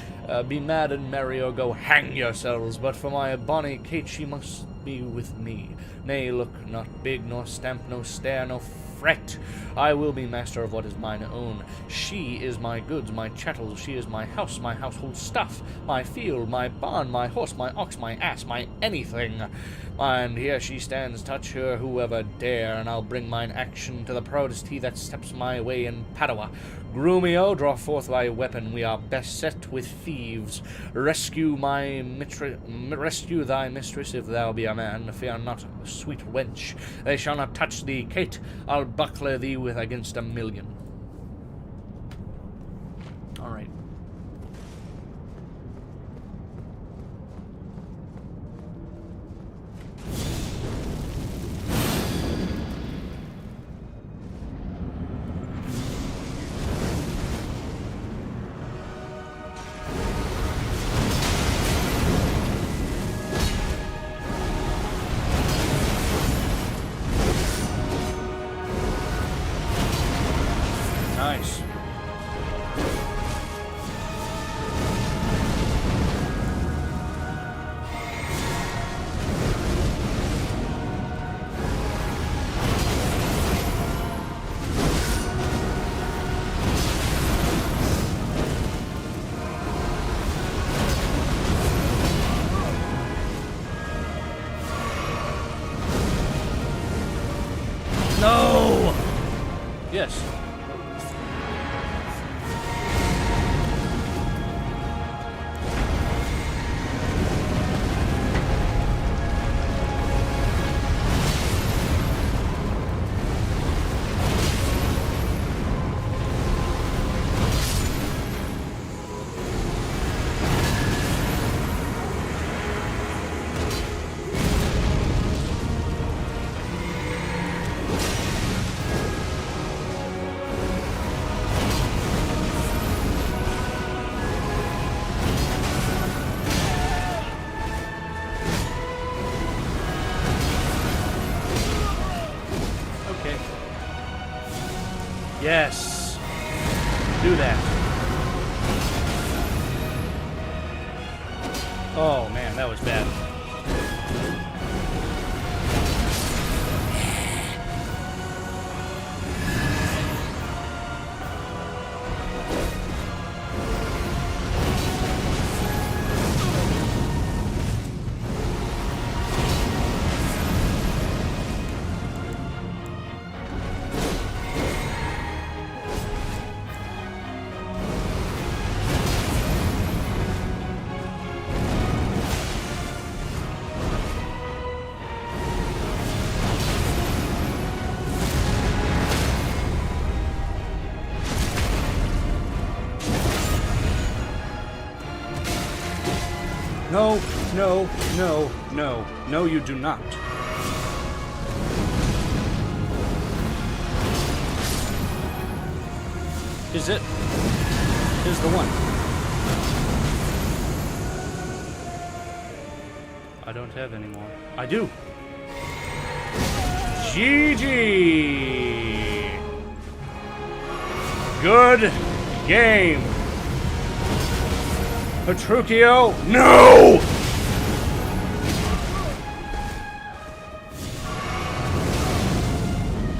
Be mad and merry, or go hang yourselves. But for my bonny Kate, she must be with me. Nay, look not big, nor stamp, no stare, no fret. I will be master of what is mine own. She is my goods, my chattels. She is my house, my household stuff, my field, my barn, my horse, my ox, my ass, my anything. And here she stands, touch her whoever dare, and I'll bring mine action to the proudest he that steps my way in Padua. Grumio, draw forth thy weapon, we are beset with thieves. Rescue thy mistress if thou be a man. Fear not, sweet wench, they shall not touch thee. Kate, I'll buckler thee with against 1,000,000. All right. Yes. Okay. Yes. Do that. Oh man, that was bad. No, no, no, no, no, you do not. Is it? Is the one. I don't have any more. I do. GG. Good game. Petruchio, no!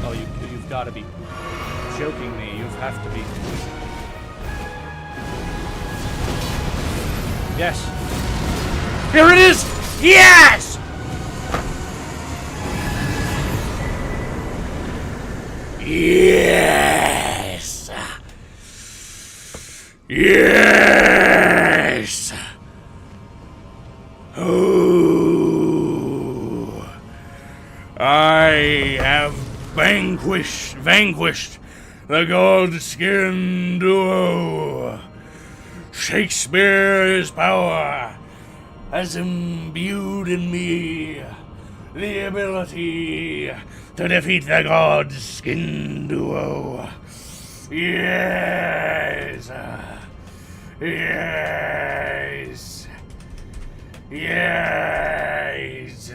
Oh, you've got to be joking me. You have to be. Yes. Here it is! Yes! Yes! Yes! Oh, I have vanquished the Godskin Duo. Shakespeare's power has imbued in me the ability to defeat the Godskin Duo. Yes! Yes! Yes!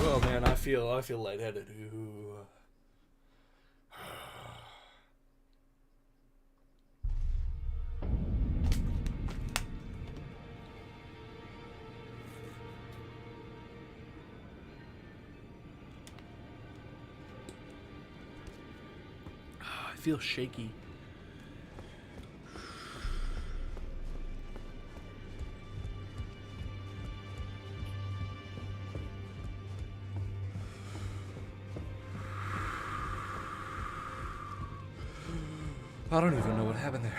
Oh man, I feel lightheaded. Ooh. I feel shaky. I don't even know what happened there.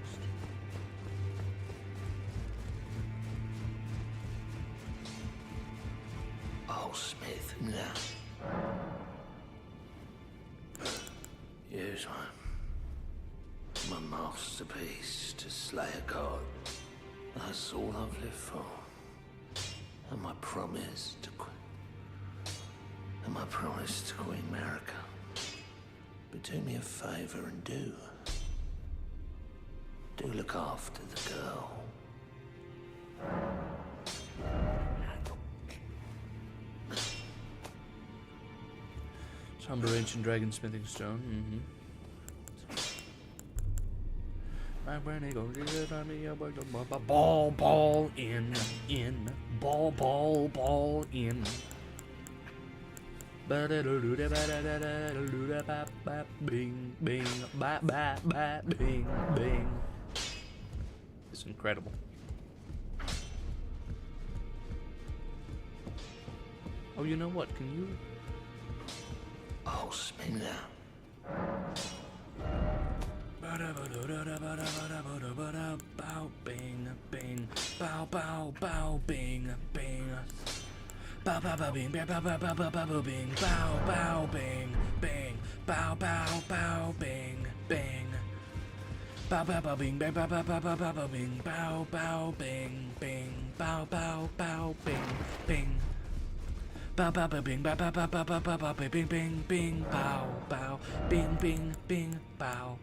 next? Oh, Smith, now. Here's my masterpiece to slay a god. That's all I've lived for. And my promise to Queen America. But do me a favor and do look after the girl. Somber ancient dragon smithing stone. Mm-hmm. My brain goes ball, ball in, ball, ball, ball in. Bing, bing, ba, ba, ba, bing, bing. It's incredible. Oh, you know what? Can you? Oh, spin now. Bing, bing, bow, bow, bow, bing, bing. Bow, bow, bow, bing, bow, bow, bow, bow, bow, bow, bing, bow, bow, bing, bing, bow, bow, bow, bing, bing. Bow, bow, bow, bing, bow, bow, bow, bow, bow, bow, bing, bow, bow, bing, bing, bow, bow, bow, bing, bing. Bow, bow, bow, bing, bow, bow, bow, bow, bow, bow, bow, bing, bing, bing, bow, bow, bing, bing, bing, bow.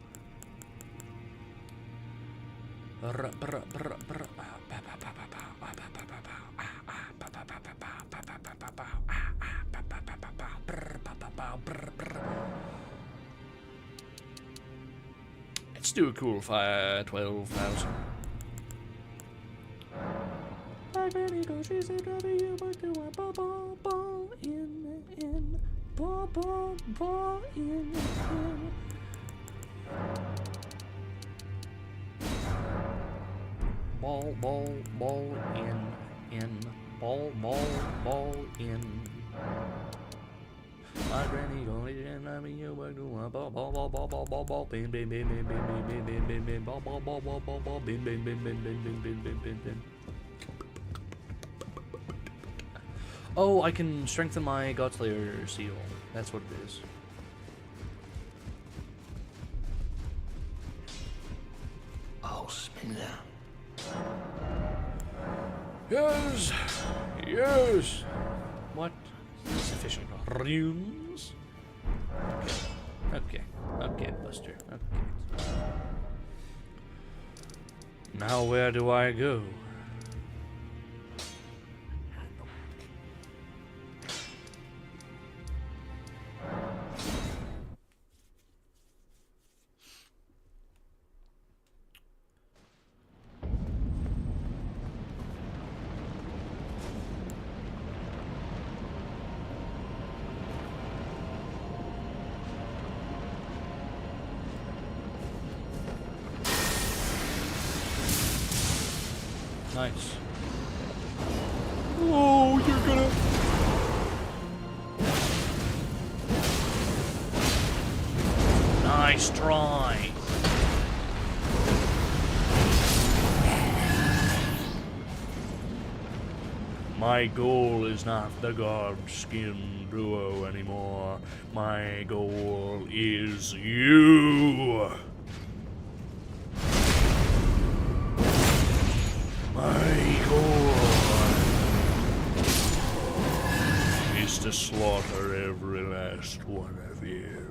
Let's do a cool fire 12,000. My granny goes, she said, you must do a ball, ball, in, ball, ball, ball, in. Ball, ball, ball, in, ball, ball, ball, in. My granny goes, you must do a ball, ball, ball, ball, ball, ball, ball, bing, bing, bing, bing, bing, bing, bing, bing, bing, ball, ball, ball, ball, ball, ball, bing, bing, bing, bing, bing, bing, bing, bing, bing, bing. Oh, I can strengthen my Godslayer seal. That's what it is. Oh, spin now. Yes! Yes! What? Sufficient runes? Okay. Okay, Buster. Okay. Now where do I go? Nice. Oh, you're gonna... Nice try. My goal is not the Godskin Duo anymore. My goal is you. My goal is to slaughter every last one of you.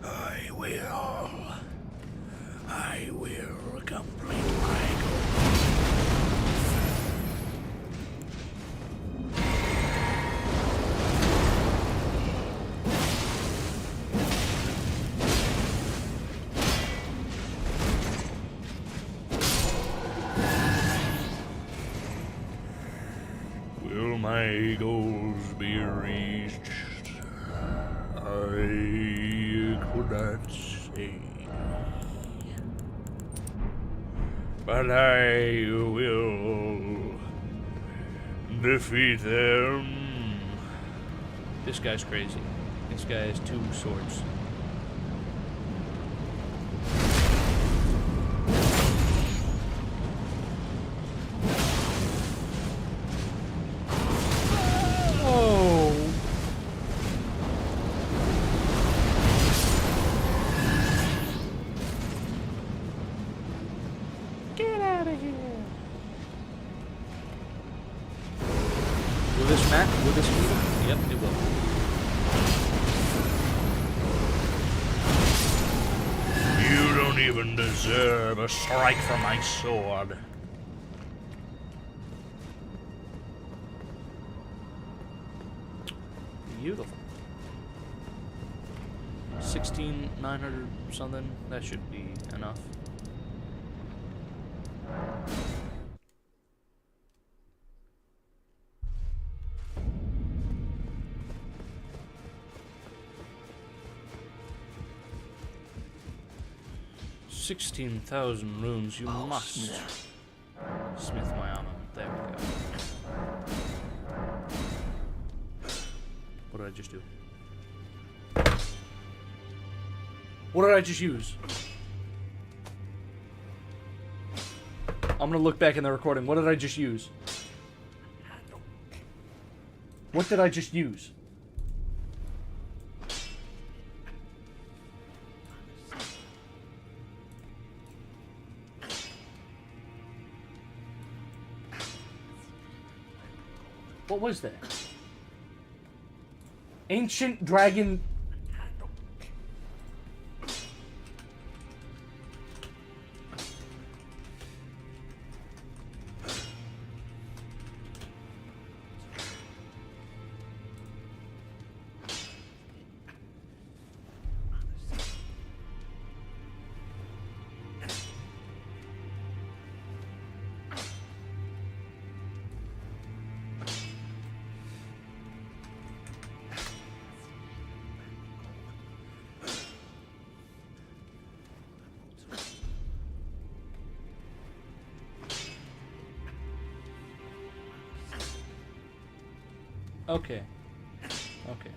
I will complete my goal. Will my goals be reached? I could not say. But I will defeat them. This guy's crazy. This guy has 2 swords. Will this match? Will this meet him? Yep, it will. You don't even deserve a strike from my sword. Beautiful. 16,900 something. That should be enough. $16,000 runes. You must smith my armor. There we go. What did I just do? What did I just use? I'm gonna look back in the recording. What did I just use? What did I just use? What was that? Ancient dragon. Okay. Okay.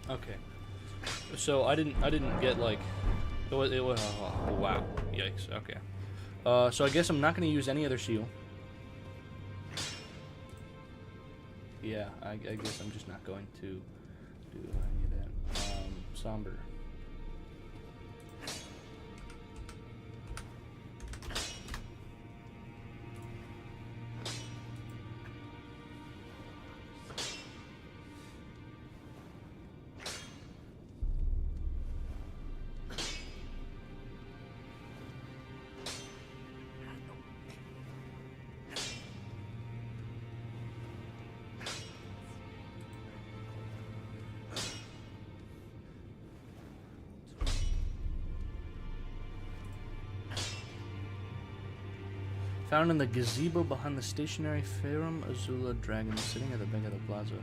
Okay. So I didn't get like it was oh, wow, yikes. Okay. So I guess I'm not going to use any other seal. Yeah, I guess I'm just not going to do any of that. Somber. Found in the gazebo behind the stationary Farum Azula dragon sitting at the back of the plaza.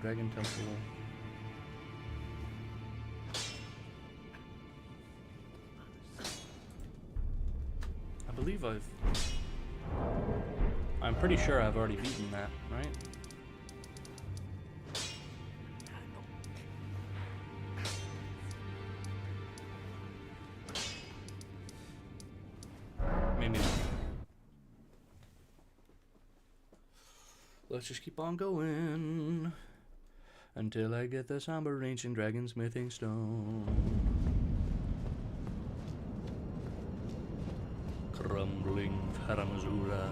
Dragon temple. I believe I'm pretty sure I've already beaten that, right? Maybe not. Let's just keep on going until I get the somber ancient dragon smithing stone. Crumbling Faramazula.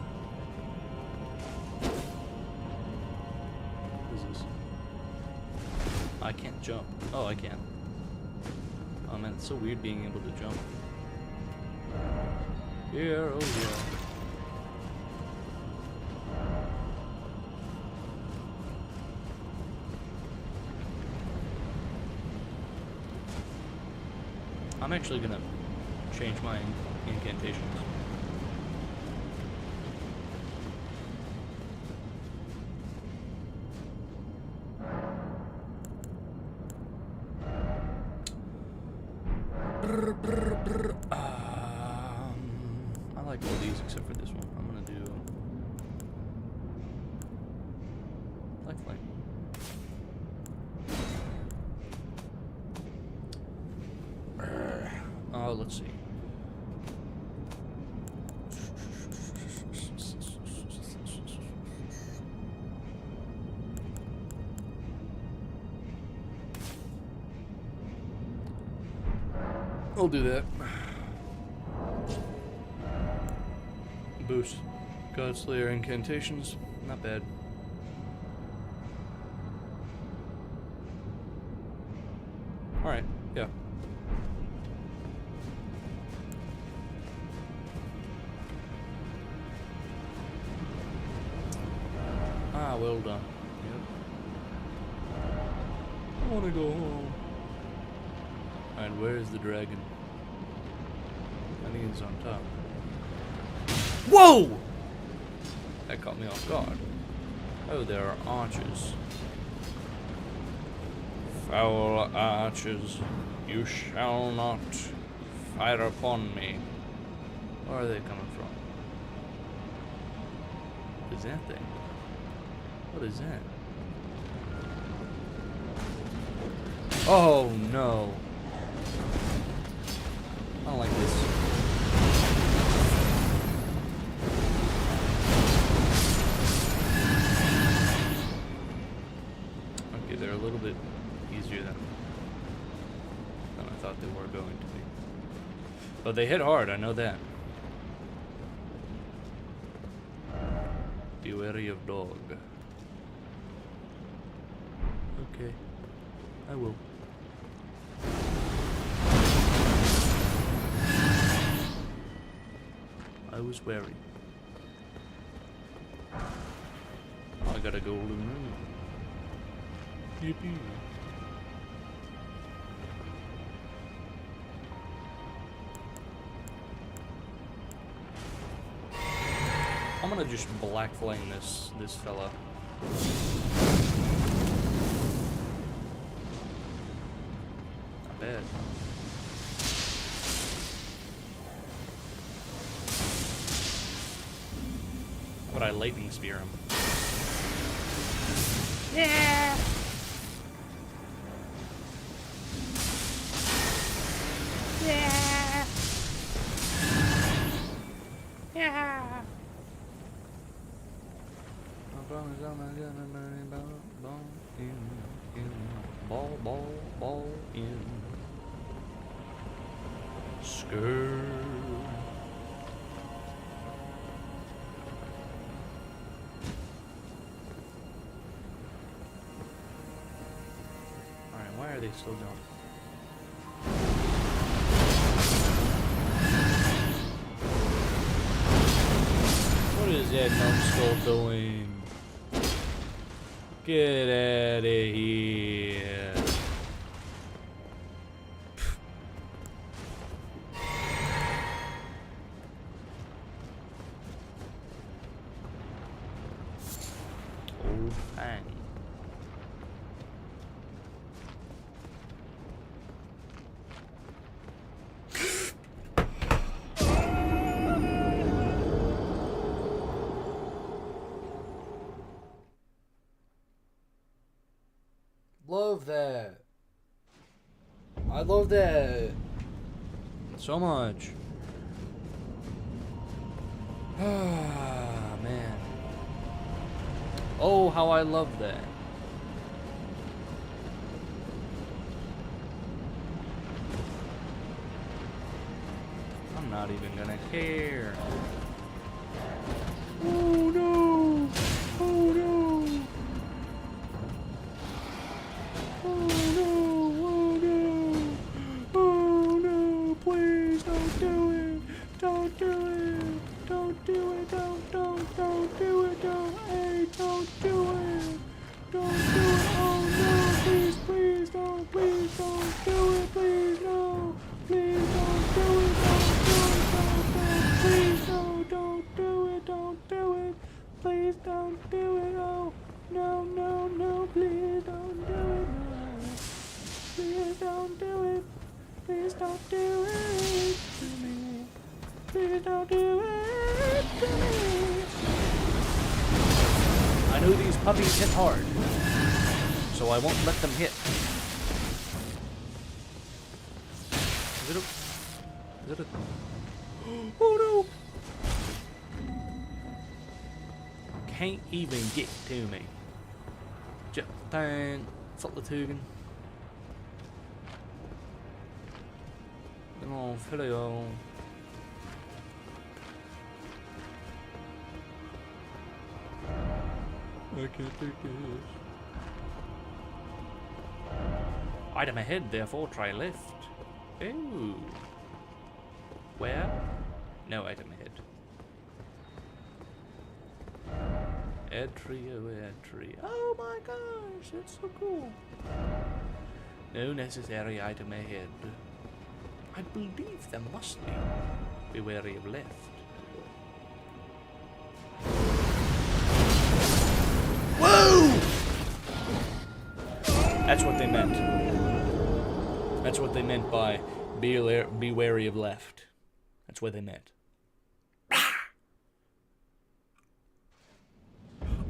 What is this? I can't jump. Oh, I can. Oh man, it's so weird being able to jump. Here, oh yeah. I'm actually gonna change my incantations. I like all these except for this one. I'm gonna do lifeline. Oh, let's see. I'll do that. Boost. Godslayer incantations. Not bad. Alright, yeah. Ah, well done. Yep. I wanna go home. Alright, where is the dragon? I think it's on top. Whoa! That caught me off guard. Oh, there are archers. Foul archers, you shall not fire upon me. Where are they coming from? What is that thing? What is that? Oh no. I don't like this. Okay, they're a little bit easier than I thought they were going to be. But they hit hard, I know that. Be wary of dog. Okay, I will. I was wary. I got a golden ring. Yippee. I'm gonna just black flame this fella. Not bad. But I lightning spear him. Yeah. Yeah. Yeah. Ball in. Skirt. Alright, why are they still going? What is that numbskull doing? Get out of here. Old Fang. Love that. I love that so much. Ah, man. Oh, how I love that. I'm not even gonna care. Oh no! Oh no! Oh no! Oh no! Oh no! Please don't do it! Don't do it! Don't do it! Don't do it! Don't! Hey! Don't do it! Don't do it! Oh no! Please! Please don't! Please don't do it! Please no! Please Please don't do it to me. I know these puppies hit hard, so I won't let them hit. Is it a... Oh no! Can't even get to me. Just dang, fuck the tugen. Come on, fill it on. I can't take this. Item ahead, therefore try left. Ooh. Where? No item ahead. Entry, oh entry. Oh my gosh, that's so cool. No necessary item ahead. I believe there must be. Be wary of left. Whoa! That's what they meant. That's what they meant by be wary of left. That's what they meant.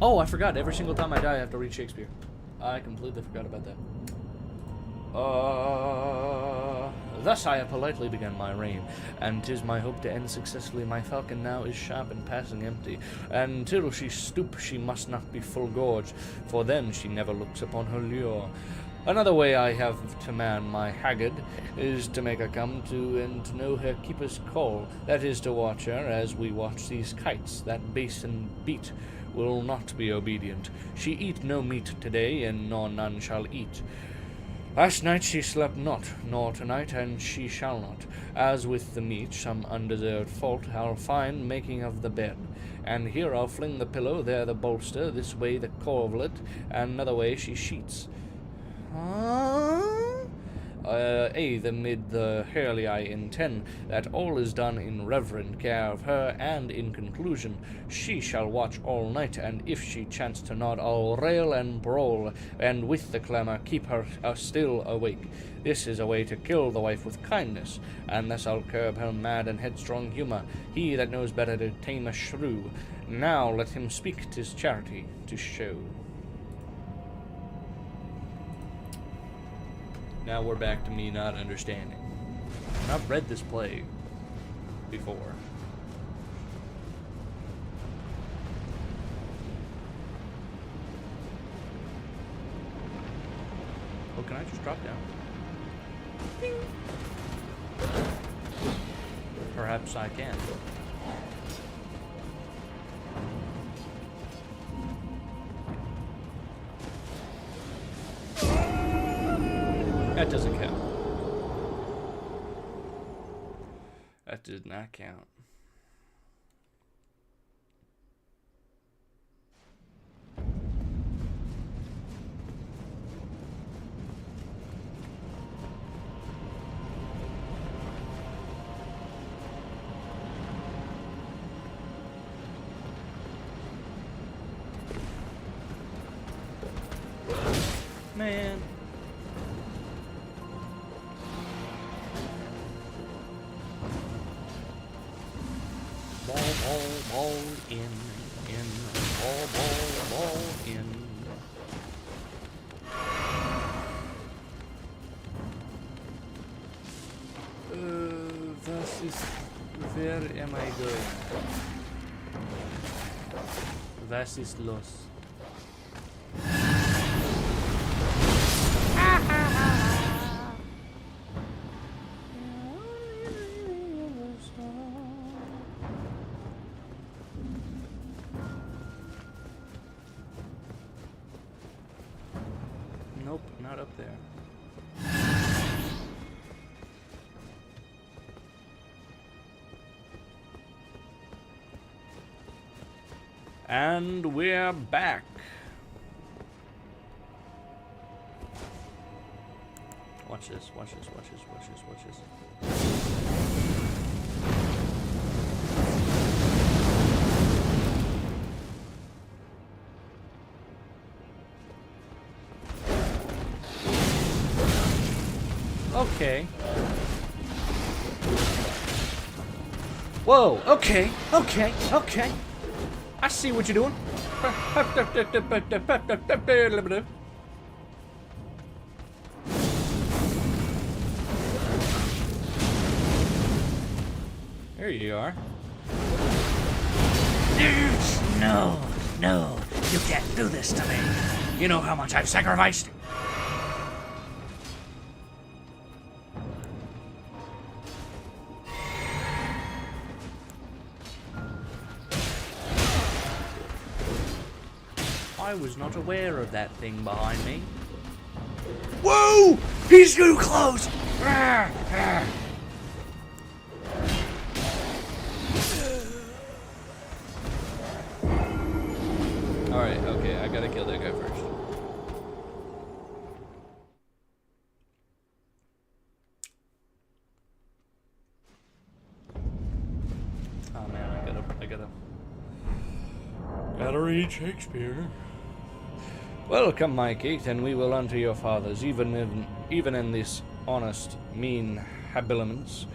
Oh, I forgot. Every single time I die, I have to read Shakespeare. I completely forgot about that. Thus I have politely begun my reign, and 'tis my hope to end successfully. My falcon now is sharp and passing empty, and till she stoop she must not be full gorged, for then she never looks upon her lure. Another way I have to man my haggard is to make her come to and to know her keeper's call, that is to watch her as we watch these kites, that base and beat will not be obedient. She eat no meat today, and nor none shall eat. Last night she slept not, nor tonight, and she shall not. As with the meat, some undeserved fault I'll find making of the bed. And here I'll fling the pillow, there the bolster, this way the corvelet, and another way she sheets. Amid the Hurley I intend that all is done in reverent care of her, and in conclusion she shall watch all night, and if she chance to nod I'll rail and brawl, and with the clamour keep her still awake. This is a way to kill the wife with kindness, and thus I'll curb her mad and headstrong humour. He that knows better to tame a shrew, now let him speak, 'tis charity to show. Now we're back to me not understanding. And I've read this play before. Oh, can I just drop down? Ding. Perhaps I can. That doesn't count. That did not count. Man. Ball in, ball in. Where am I going? Was ist los? Nope, not up there. And we're back. Watch this, watch this, watch this, watch this, watch this. Okay. Whoa, okay. I see what you're doing. There you are. No, you can't do this to me. You know how much I've sacrificed? I was not aware of that thing behind me. Whoa! He's too close! Alright, okay, I gotta kill that guy first. Oh man, I gotta read Shakespeare. Welcome, my Kate, and we will unto your fathers, even in this honest, mean habiliments.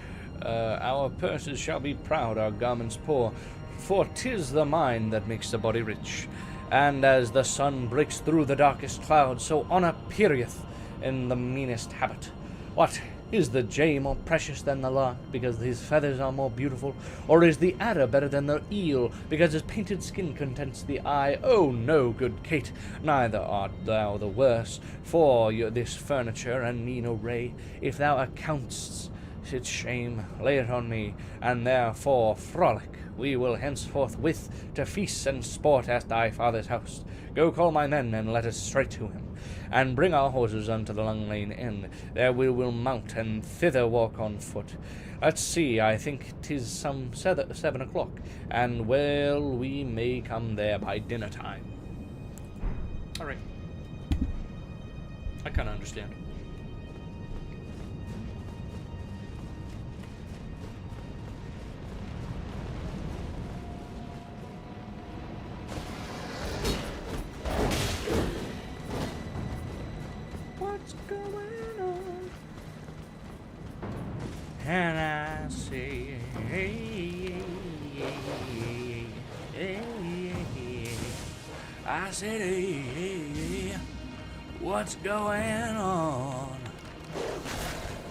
Our purses shall be proud, our garments poor, for 'tis the mind that makes the body rich. And as the sun breaks through the darkest cloud, so honor peereth in the meanest habit. What, is the jay more precious than the lark, because his feathers are more beautiful? Or is the adder better than the eel, because his painted skin contents the eye? Oh no, good Kate, neither art thou the worse for this furniture and mean array. If thou account'st its shame, lay it on me, and therefore frolic. We will henceforth to feast and sport at thy father's house. Go call my men, and let us straight to him. And bring our horses unto the Long Lane Inn. There we will mount, and thither walk on foot. Let's see, I think 'tis some 7 o'clock, and well, we may come there by dinner time. Alright. I kinda understand. What's going on? And I say, I said, hey, what's going on?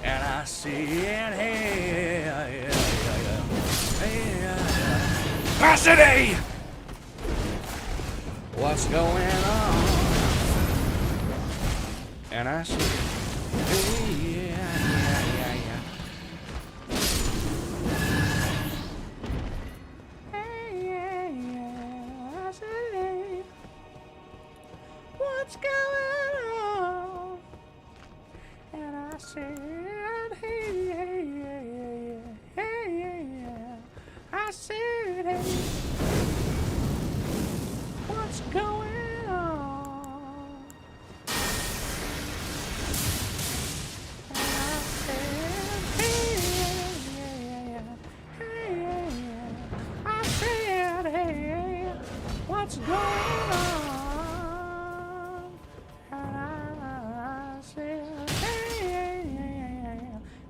And I said, hey, I said, hey, what's going on? And I said, hey, yeah. I said, hey, what's going on? And I said, hey, I said, hey, what's going on? What's going on? And I said,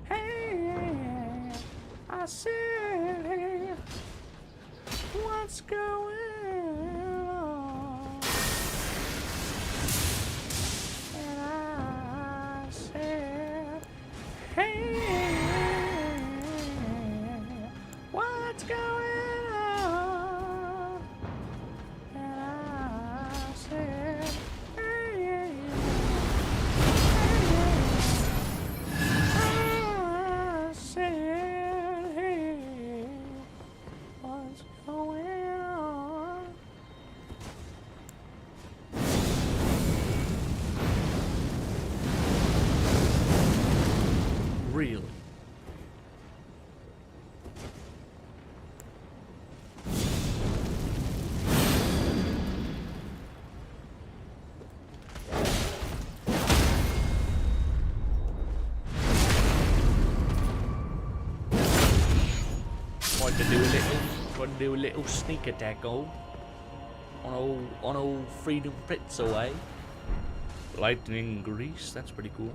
hey, I said, hey, what's going on? And I said, hey, what's going on? Really? Want to do a little sneak attack on old Freedom Fritz away. Lightning grease, that's pretty cool.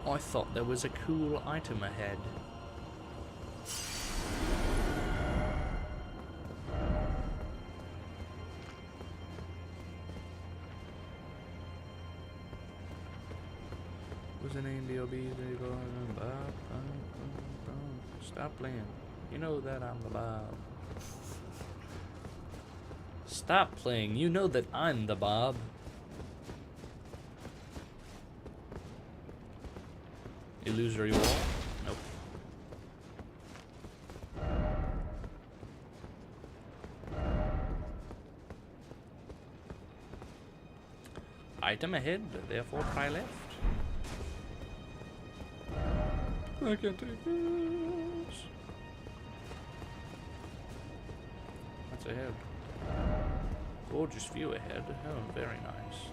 I thought there was a cool item ahead. Was an ABOB? Stop playing. You know that I'm the Bob. Stop playing. You know that I'm the Bob. Illusory wall? Nope. Item ahead, therefore try left. I can't take this. What's ahead? Gorgeous view ahead. Oh, very nice.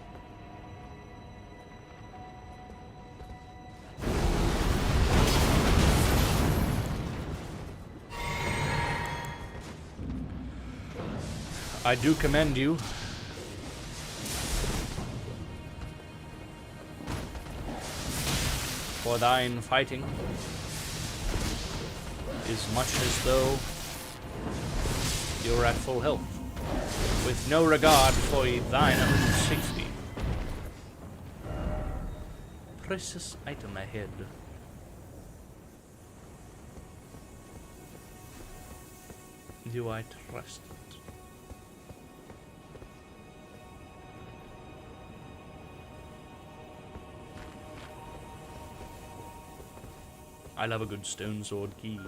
I do commend you. For thine fighting is much as though you're at full health, with no regard for thine own safety. Precious item ahead. Do I trust it? I love a good stone sword key.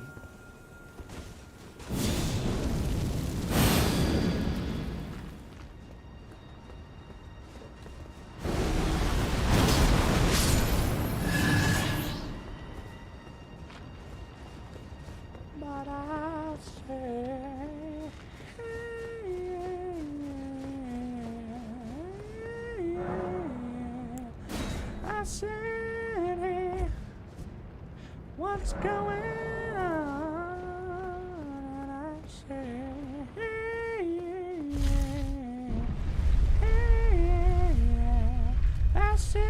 But I say, I said, what's going on? I say, I say.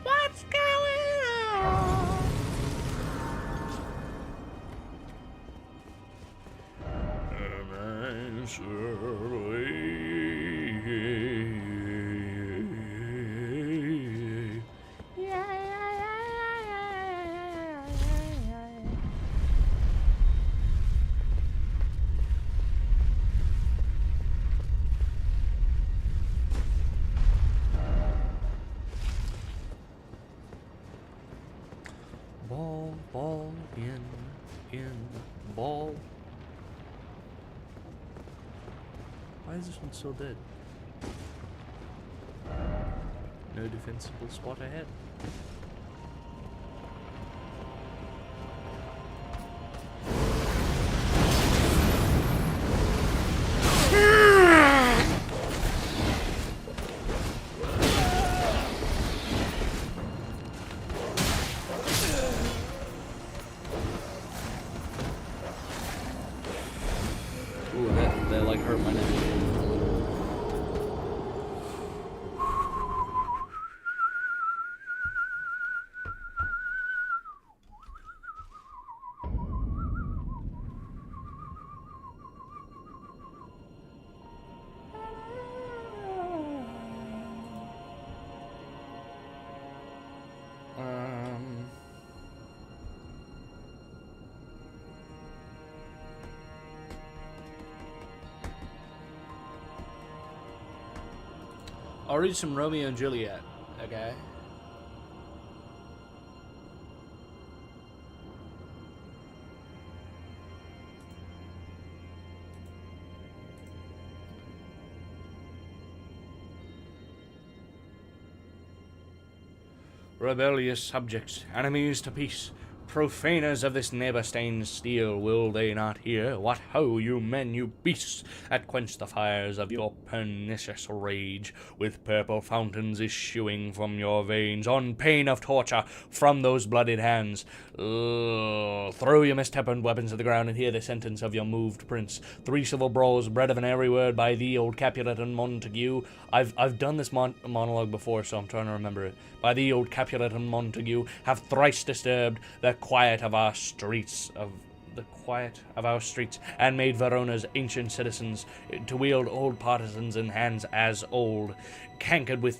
What's going on? And I survey. Ball, in, ball. Why is this one so dead? No defensible spot ahead. Ooh, that like hurt my neck. I'll read some Romeo and Juliet, okay? Rebellious subjects, enemies to peace, profaners of this neighbor-stained steel, will they not hear? What ho, you men, you beasts, that quench the fires of your pernicious rage, with purple fountains issuing from your veins, on pain of torture from those blooded hands. Throw your mistempered weapons to the ground and hear the sentence of your moved prince. 3 civil brawls, bred of an airy word by thee, old Capulet and Montague. I've done this monologue before, so I'm trying to remember it. By thee, old Capulet and Montague, have thrice disturbed the quiet of our streets, and made Verona's ancient citizens to wield old partisans in hands as old, cankered with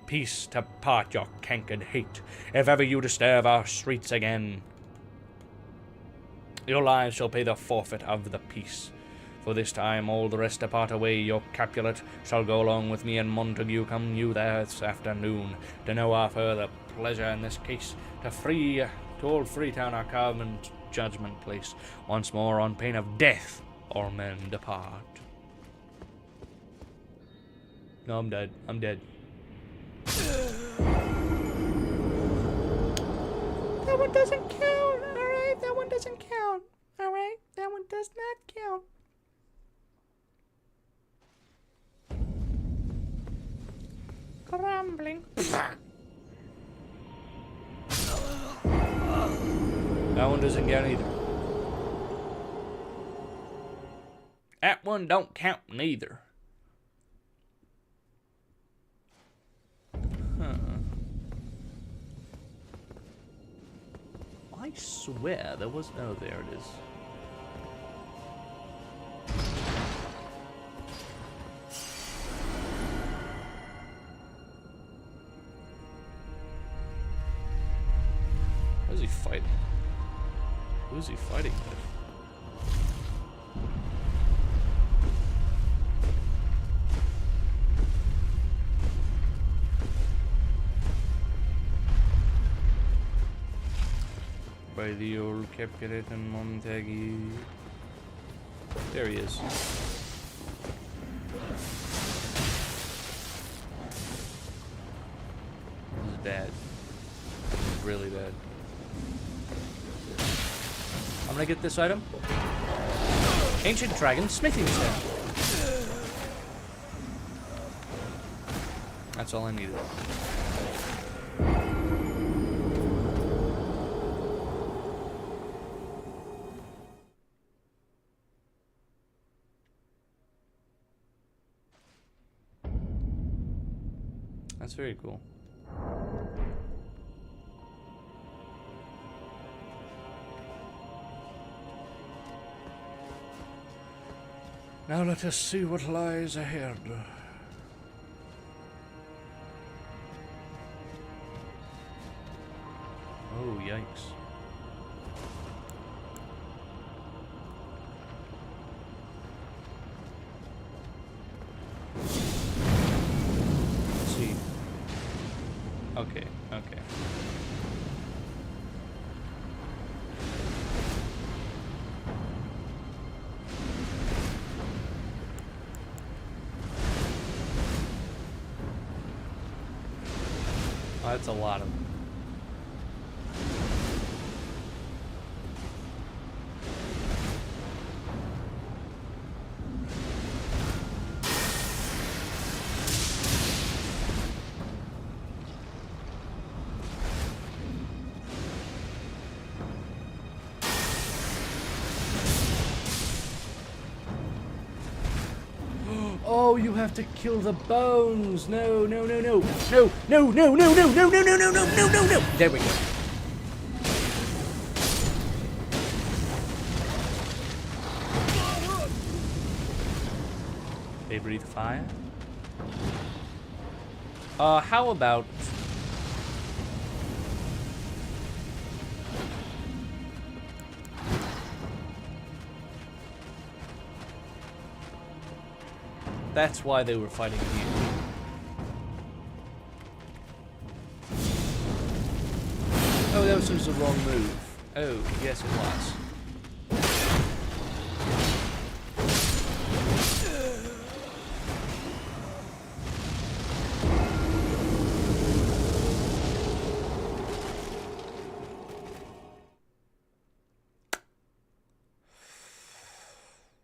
peace to part your cankered hate. If ever you disturb our streets again, your lives shall pay the forfeit of the peace. For this time all the rest depart away. Your Capulet shall go along with me, and Montague, come you there this afternoon, to know our further pleasure in this case, to old Freetown, our common judgment place, once more on pain of death, all men depart. No, I'm dead. I'm dead. That one doesn't count. Alright, that one doesn't count. Alright, that one does not count. Crumbling. That one doesn't count either. That one don't count neither. I swear there was... Oh, there it is. What is he fighting? Who is he fighting with? By the old Capulet and Montague. There he is. This is bad. This is really bad. I'm gonna get this item. Ancient Dragon Smithing Set. That's all I needed. That's very cool. Now let us see what lies ahead. Oh, yikes. Let's see. Okay, okay. Oh, that's a lot of them. Oh, you have to kill the bones. No, no, no, no. No, no, no, no, no, no, no, no, no, no, no, no, no. There we go. They breathe fire. How about... That's why they were fighting here. Oh, that was just the wrong move. Oh, yes it was.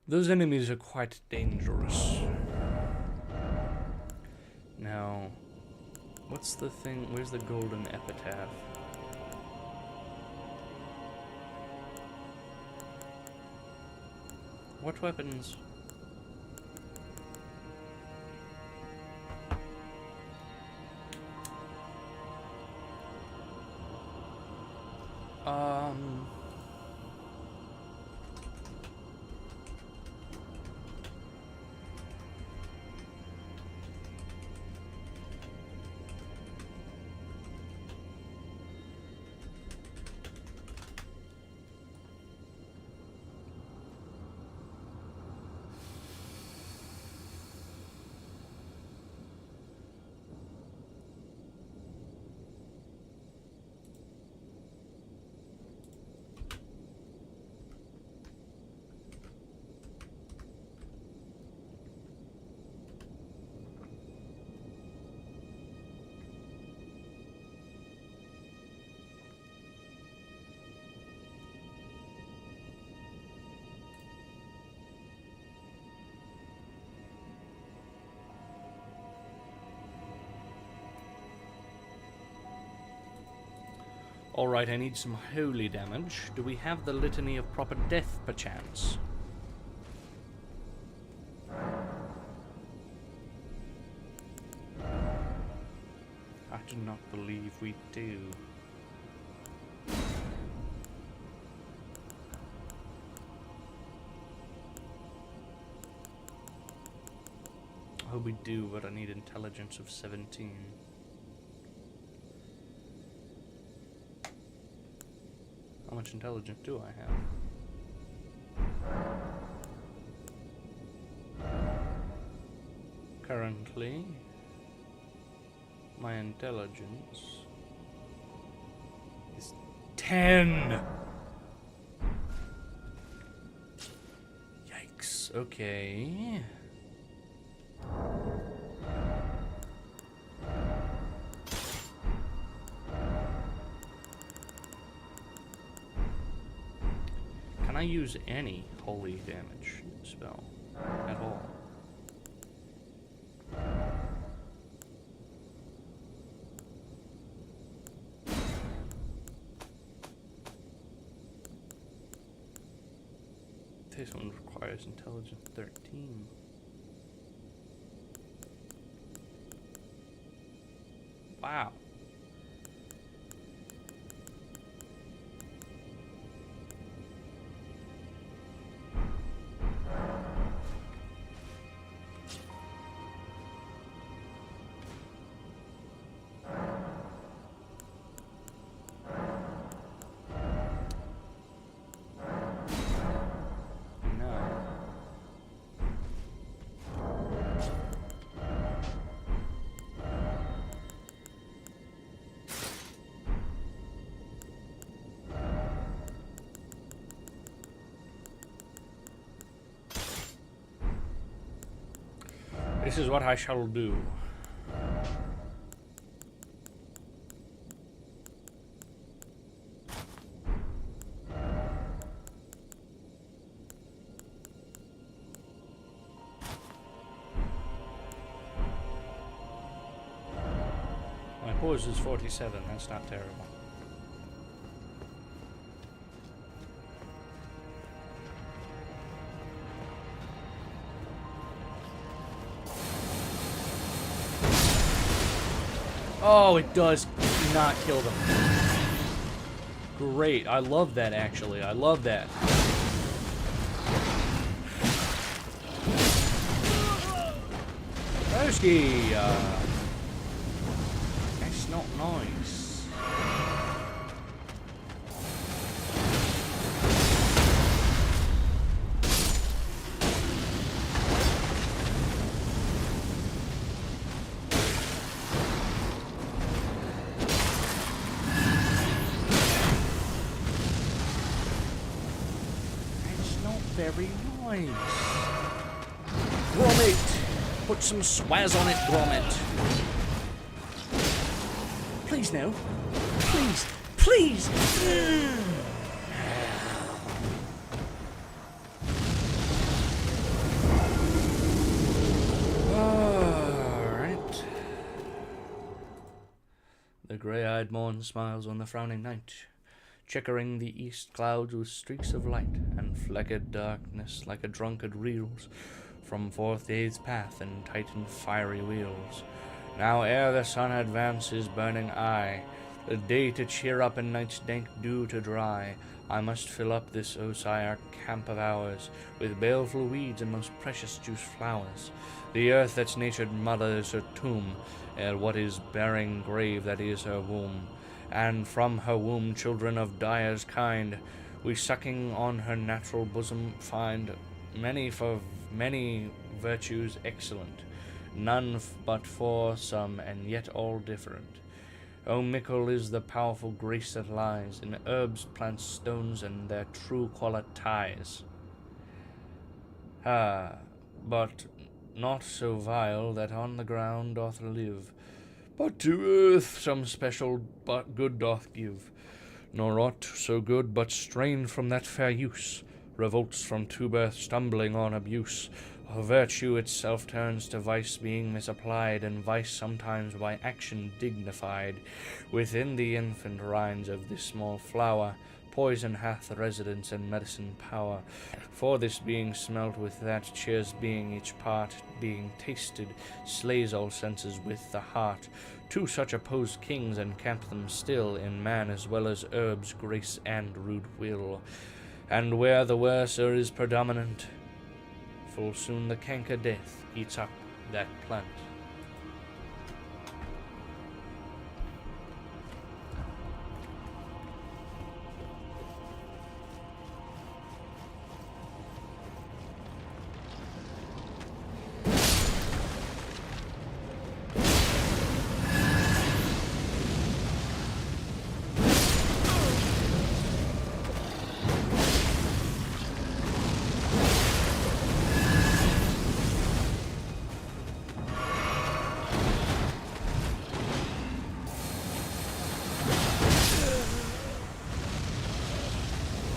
Those enemies are quite dangerous. Now, what's the thing? Where's the golden epitaph? What weapons? Alright, I need some holy damage. Do we have the litany of proper death, perchance? I do not believe we do. Oh, we do, but I need intelligence of 17. How much intelligence do I have? Currently, my intelligence is 10! Yikes, okay. Can I use any holy damage spell at all? This one requires intelligence 13. Wow. This is what I shall do. My pause is 47, that's not terrible. Oh, it does not kill them. Great. I love that, actually. I love that. Broski! That's not nice. Very nice. Gromit! Put some swaz on it, Gromit. Please, no. Please. Please! grey-eyed morn smiles on the frowning night, checkering the east clouds with streaks of light, and flecked darkness like a drunkard reels from forth day's path in tightened fiery wheels. Now ere the sun advance his burning eye, the day to cheer up and night's dank dew to dry, I must fill up this, O sire, camp of ours, with baleful weeds and most precious juice flowers. The earth that's natured mother is her tomb, and what is bearing grave that is her womb. And from her womb children of dyer's kind, we sucking on her natural bosom find many for many virtues excellent, none but for some, and yet all different. O mickle is the powerful grace that lies in herbs, plants, stones, and their true qualities. But not so vile that on the ground doth live, but to earth some special but good doth give, nor aught so good but strained from that fair use, revolts from to birth stumbling on abuse. Virtue itself turns to vice being misapplied, and vice sometimes by action dignified. Within the infant rinds of this small flower, poison hath residence and medicine power. For this being smelt with that cheers being each part, being tasted, slays all senses with the heart. Two such opposed kings encamp them still, in man as well as herbs, grace and rude will. And where the worser is predominant, full soon the canker death eats up that plant.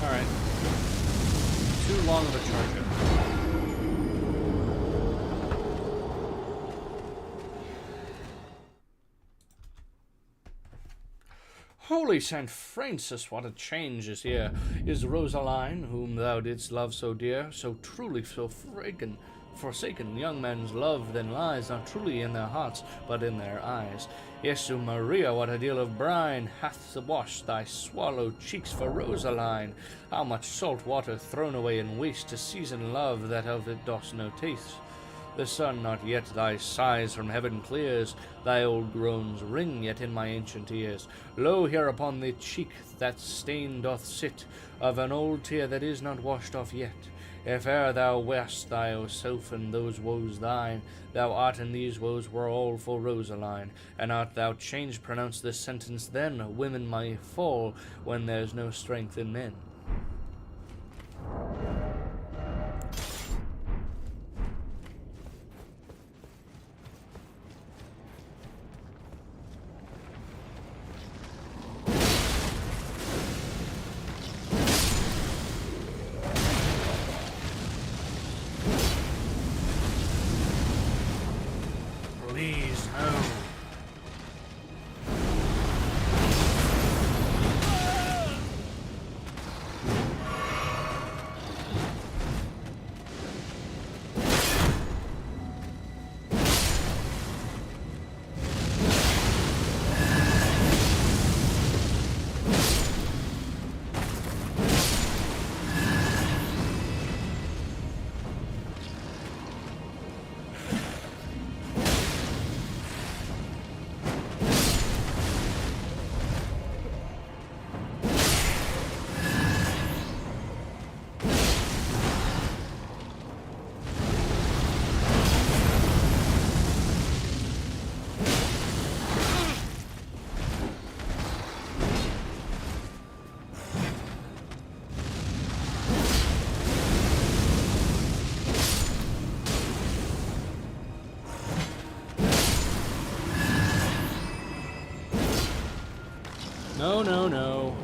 Alright. Too long of a charger. Holy Saint Francis, what a change is here! Is Rosaline, whom thou didst love so dear, so truly so forsaken? Young men's love then lies not truly in their hearts, but in their eyes. Jesu Maria, what a deal of brine hath washed thy swallowed cheeks for Rosaline! How much salt water thrown away in waste to season love that of it dost no taste! The sun not yet thy sighs from heaven clears, thy old groans ring yet in my ancient ears. Lo, here upon the cheek that stain doth sit, of an old tear that is not washed off yet. If e'er thou wast thyself in those woes thine, thou art in these woes were all for Rosaline. And art thou changed, pronounce this sentence then, women may fall when there's no strength in men. Please, no. No, no, no.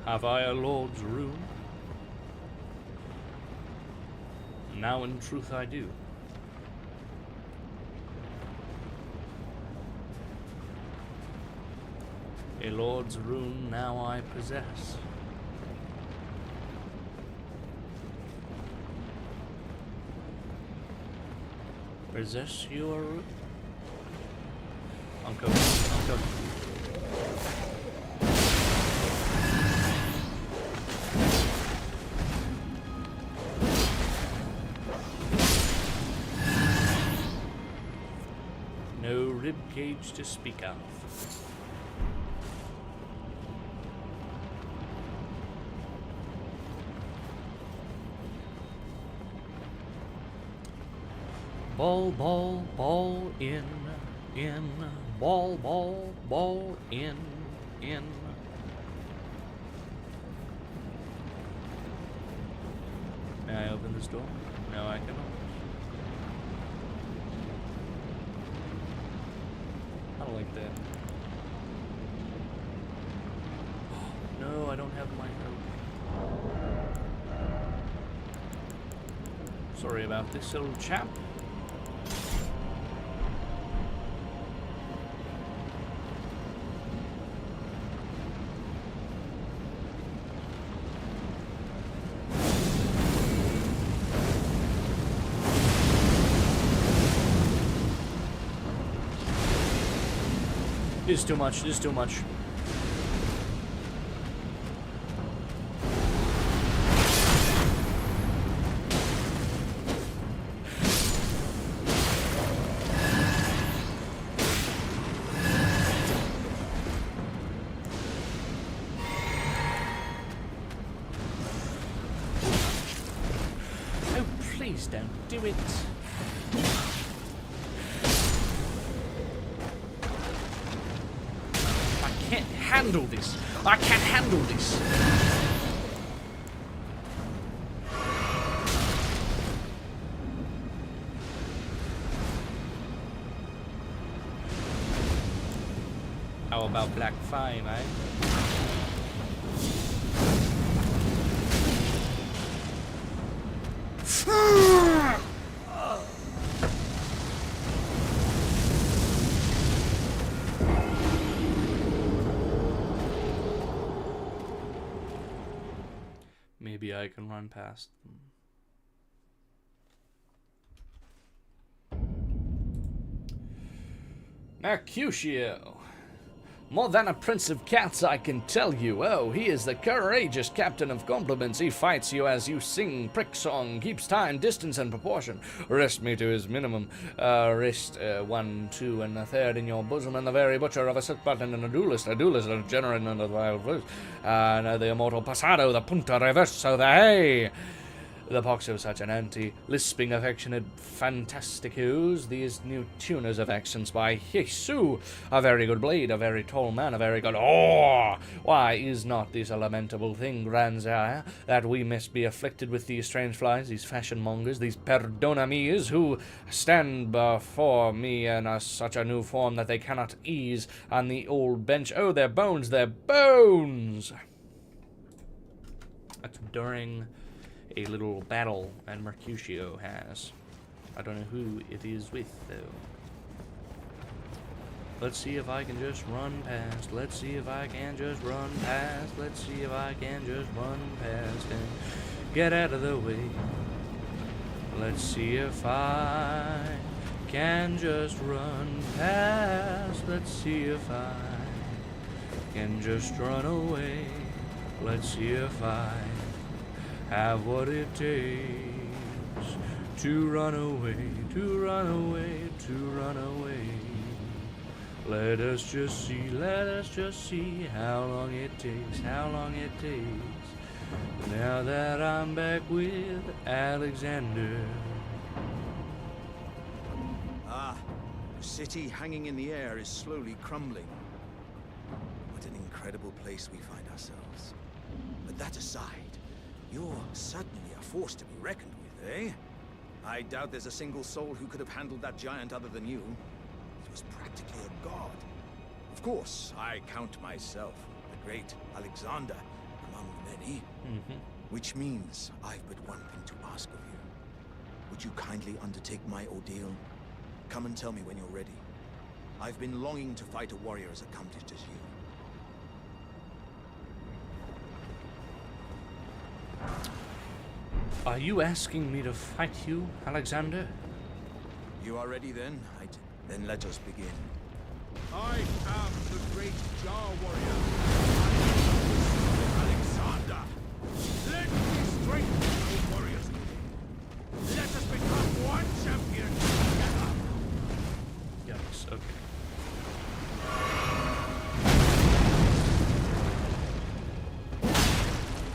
Have I a lord's room? Now in truth I do. A lord's rune now I possess. Possess your rune? I'm cooking. I'm cooking. No ribcage to speak of. Ball, ball, ball, in, ball, ball, ball, in. May I open this door? No, I cannot. I don't like that. No, I don't have my hope. Sorry about this, little chap. This is too much, this is too much. Oh, please don't do it. Handle this. I can't handle this. How about Black 5, eh? Maybe I can run past them. Mercutio. More than a prince of cats, I can tell you. Oh, he is the courageous captain of compliments. He fights you as you sing prick song, keeps time, distance, and proportion. Rest me to his minimum. Rest 1, 2, and a third in your bosom, and the very butcher of a silk button and a duelist, a degenerate and a wild verse. And the immortal passado, the punta reverso, the hey! The poxo, such an anti-lisping, affectionate fantasticos, these new tuners of accents by Jesu, a very good blade, a very tall man, a very good why is not this a lamentable thing, grandsire, that we must be afflicted with these strange flies, these fashion mongers, these perdonamies, who stand before me in such a new form that they cannot ease on the old bench. Oh, their bones, their bones! That's during a little battle that Mercutio has. I don't know who it is with, though. Let's see if I can just run past. Let's see if I can just run past. Let's see if I can just run past and get out of the way. Let's see if I can just run past. Let's see if I can just run away. Let's see if I have what it takes to run away, to run away, to run away. Let us just see how long it takes, how long it takes. Now that I'm back with Alexander. Ah, the city hanging in the air is slowly crumbling. What an incredible place we find ourselves. But that aside, you're certainly a force to be reckoned with, eh? I doubt there's a single soul who could have handled that giant other than you. It was practically a god. Of course, I count myself, the great Alexander, among the many. Which means I've but one thing to ask of you. Would you kindly undertake my ordeal? Come and tell me when you're ready. I've been longing to fight a warrior as accomplished as you. Are you asking me to fight you, Alexander? You are ready then? Then let us begin. I am the great Jar Warrior, Alexander. Let me strengthen our warriors. Let us become one champion together. Yes, okay.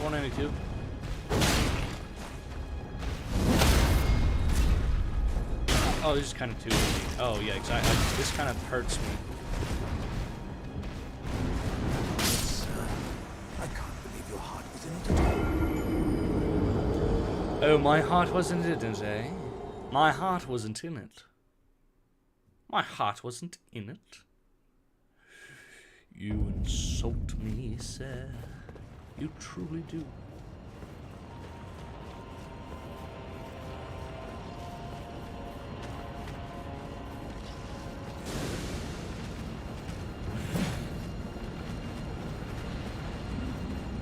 $492. Oh, this is kind of too easy. Oh, yeah, exactly. This kind of hurts me. I can't believe your heart was in it at all. Oh, my heart wasn't in it, eh? My heart wasn't in it. My heart wasn't in it. You insult me, sir. You truly do.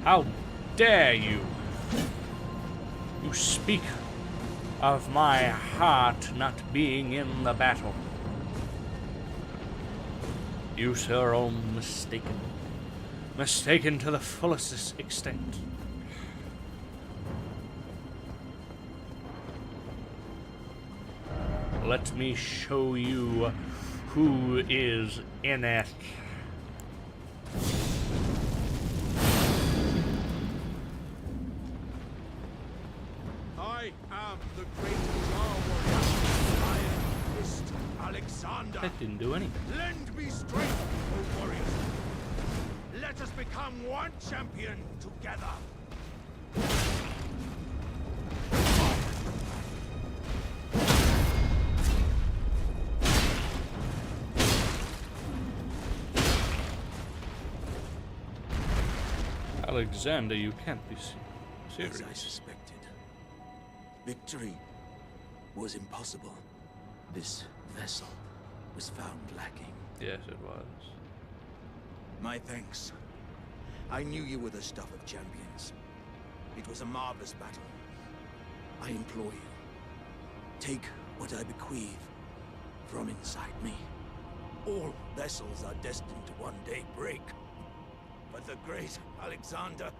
How dare you? You speak of my heart not being in the battle. You, sir, are mistaken. Mistaken to the fullest extent. Let me show you who is in it. I am the great Jar Warrior, Iron Fist Alexander. That didn't do anything. Lend me strength, O warriors. Let us become one champion together. Alexander, you can't be As serious. I suspected. Victory was impossible. This vessel was found lacking. Yes, it was. My thanks. I knew you were the stuff of champions. It was a marvelous battle. I implore you, take what I bequeath from inside me. All vessels are destined to one day break. But the great Alexander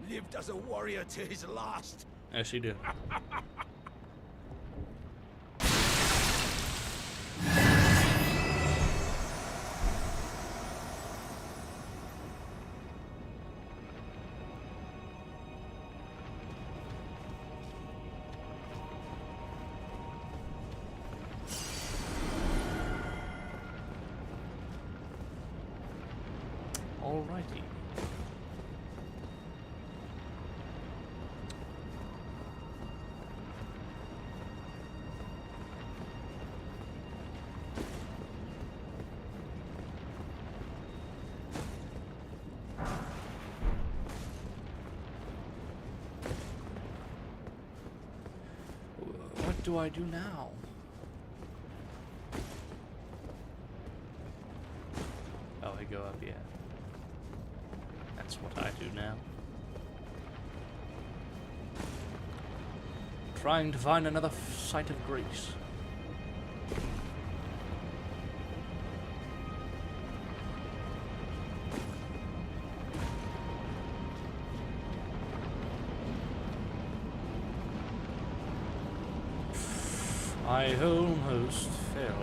lived as a warrior to his last. Yes, he did. Alrighty. What do I do now? Oh, I go up, yeah. That's what I do now. Trying to find another site of grace. I almost fell.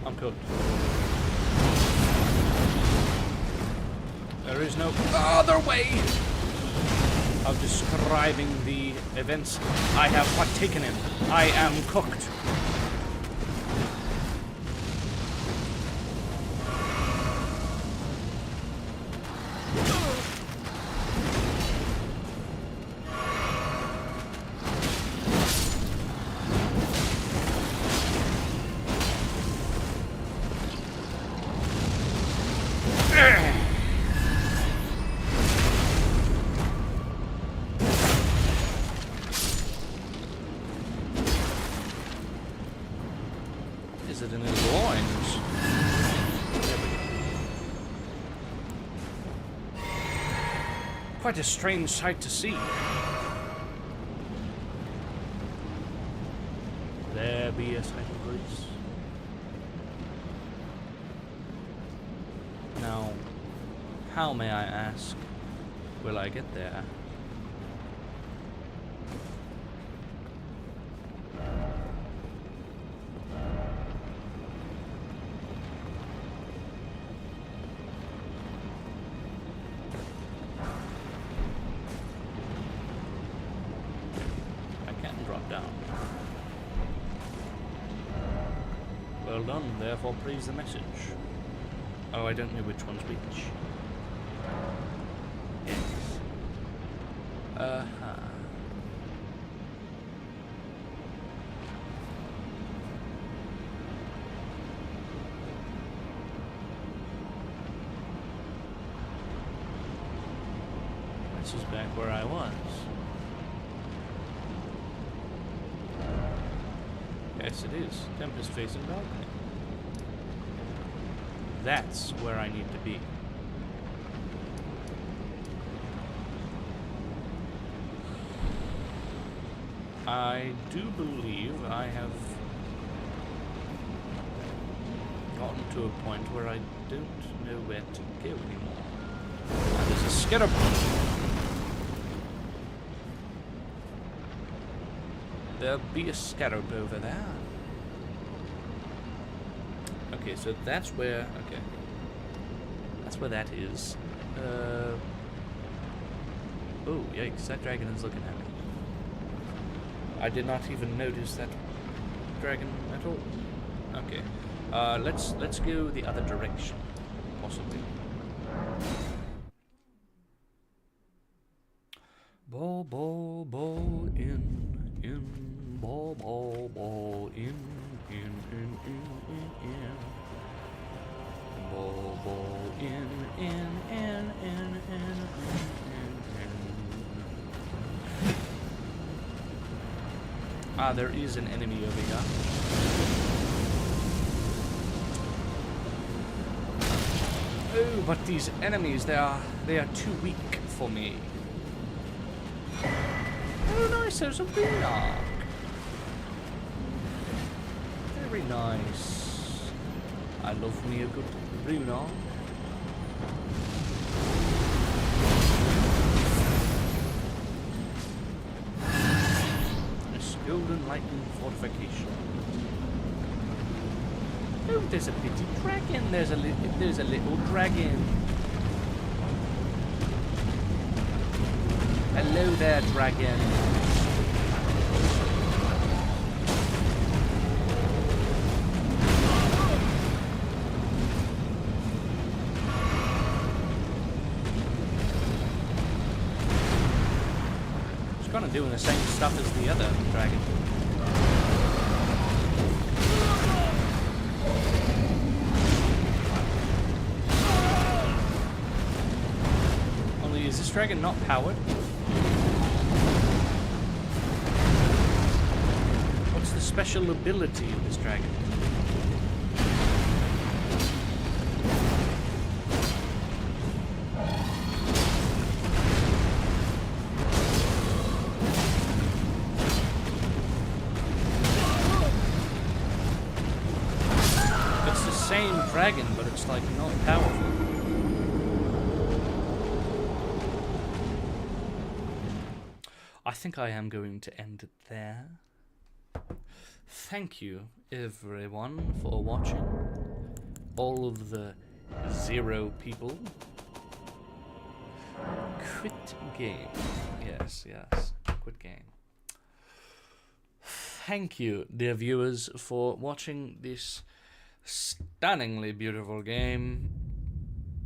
I'm cooked. There is no other way of describing the events I have partaken in. I am cooked. it in his loins. There we go. Quite a strange sight to see. There be a sight of grace. Now, how, may I ask, will I get there? I can drop down. Well done, therefore praise the message. Oh, I don't know which one's which. Yes. Uh-huh. This is back where I was. Yes, it is. Tempest facing balcony. That's where I need to be. I do believe I have gotten to a point where I don't know where to go anymore. There's a scarab. There'll be a scarab over there. Okay, so that's where. Okay, that's where that is. Oh, yikes! That dragon is looking at me. I did not even notice that dragon at all. Okay, let's go the other direction, possibly. Ball, ball, ball in. Ball, ball, ball in. Ball, ball in. Ah, there is an enemy over here. Oh, but these enemies, they are too weak for me. Oh, nice, there's a Boonark. Very nice. I love me a good Boonark. This golden lightning fortification. Oh, there's a bitty dragon. There's a little dragon. Hello there, dragon. It's kind of doing the same stuff as the other dragon. Only, is this dragon not powered? Special ability of this dragon. It's the same dragon, but it's like not powerful. I think I am going to end it there. Thank you, everyone, for watching. All of the 0 people. Quit game. Yes, quit game. Thank you, dear viewers, for watching this stunningly beautiful game.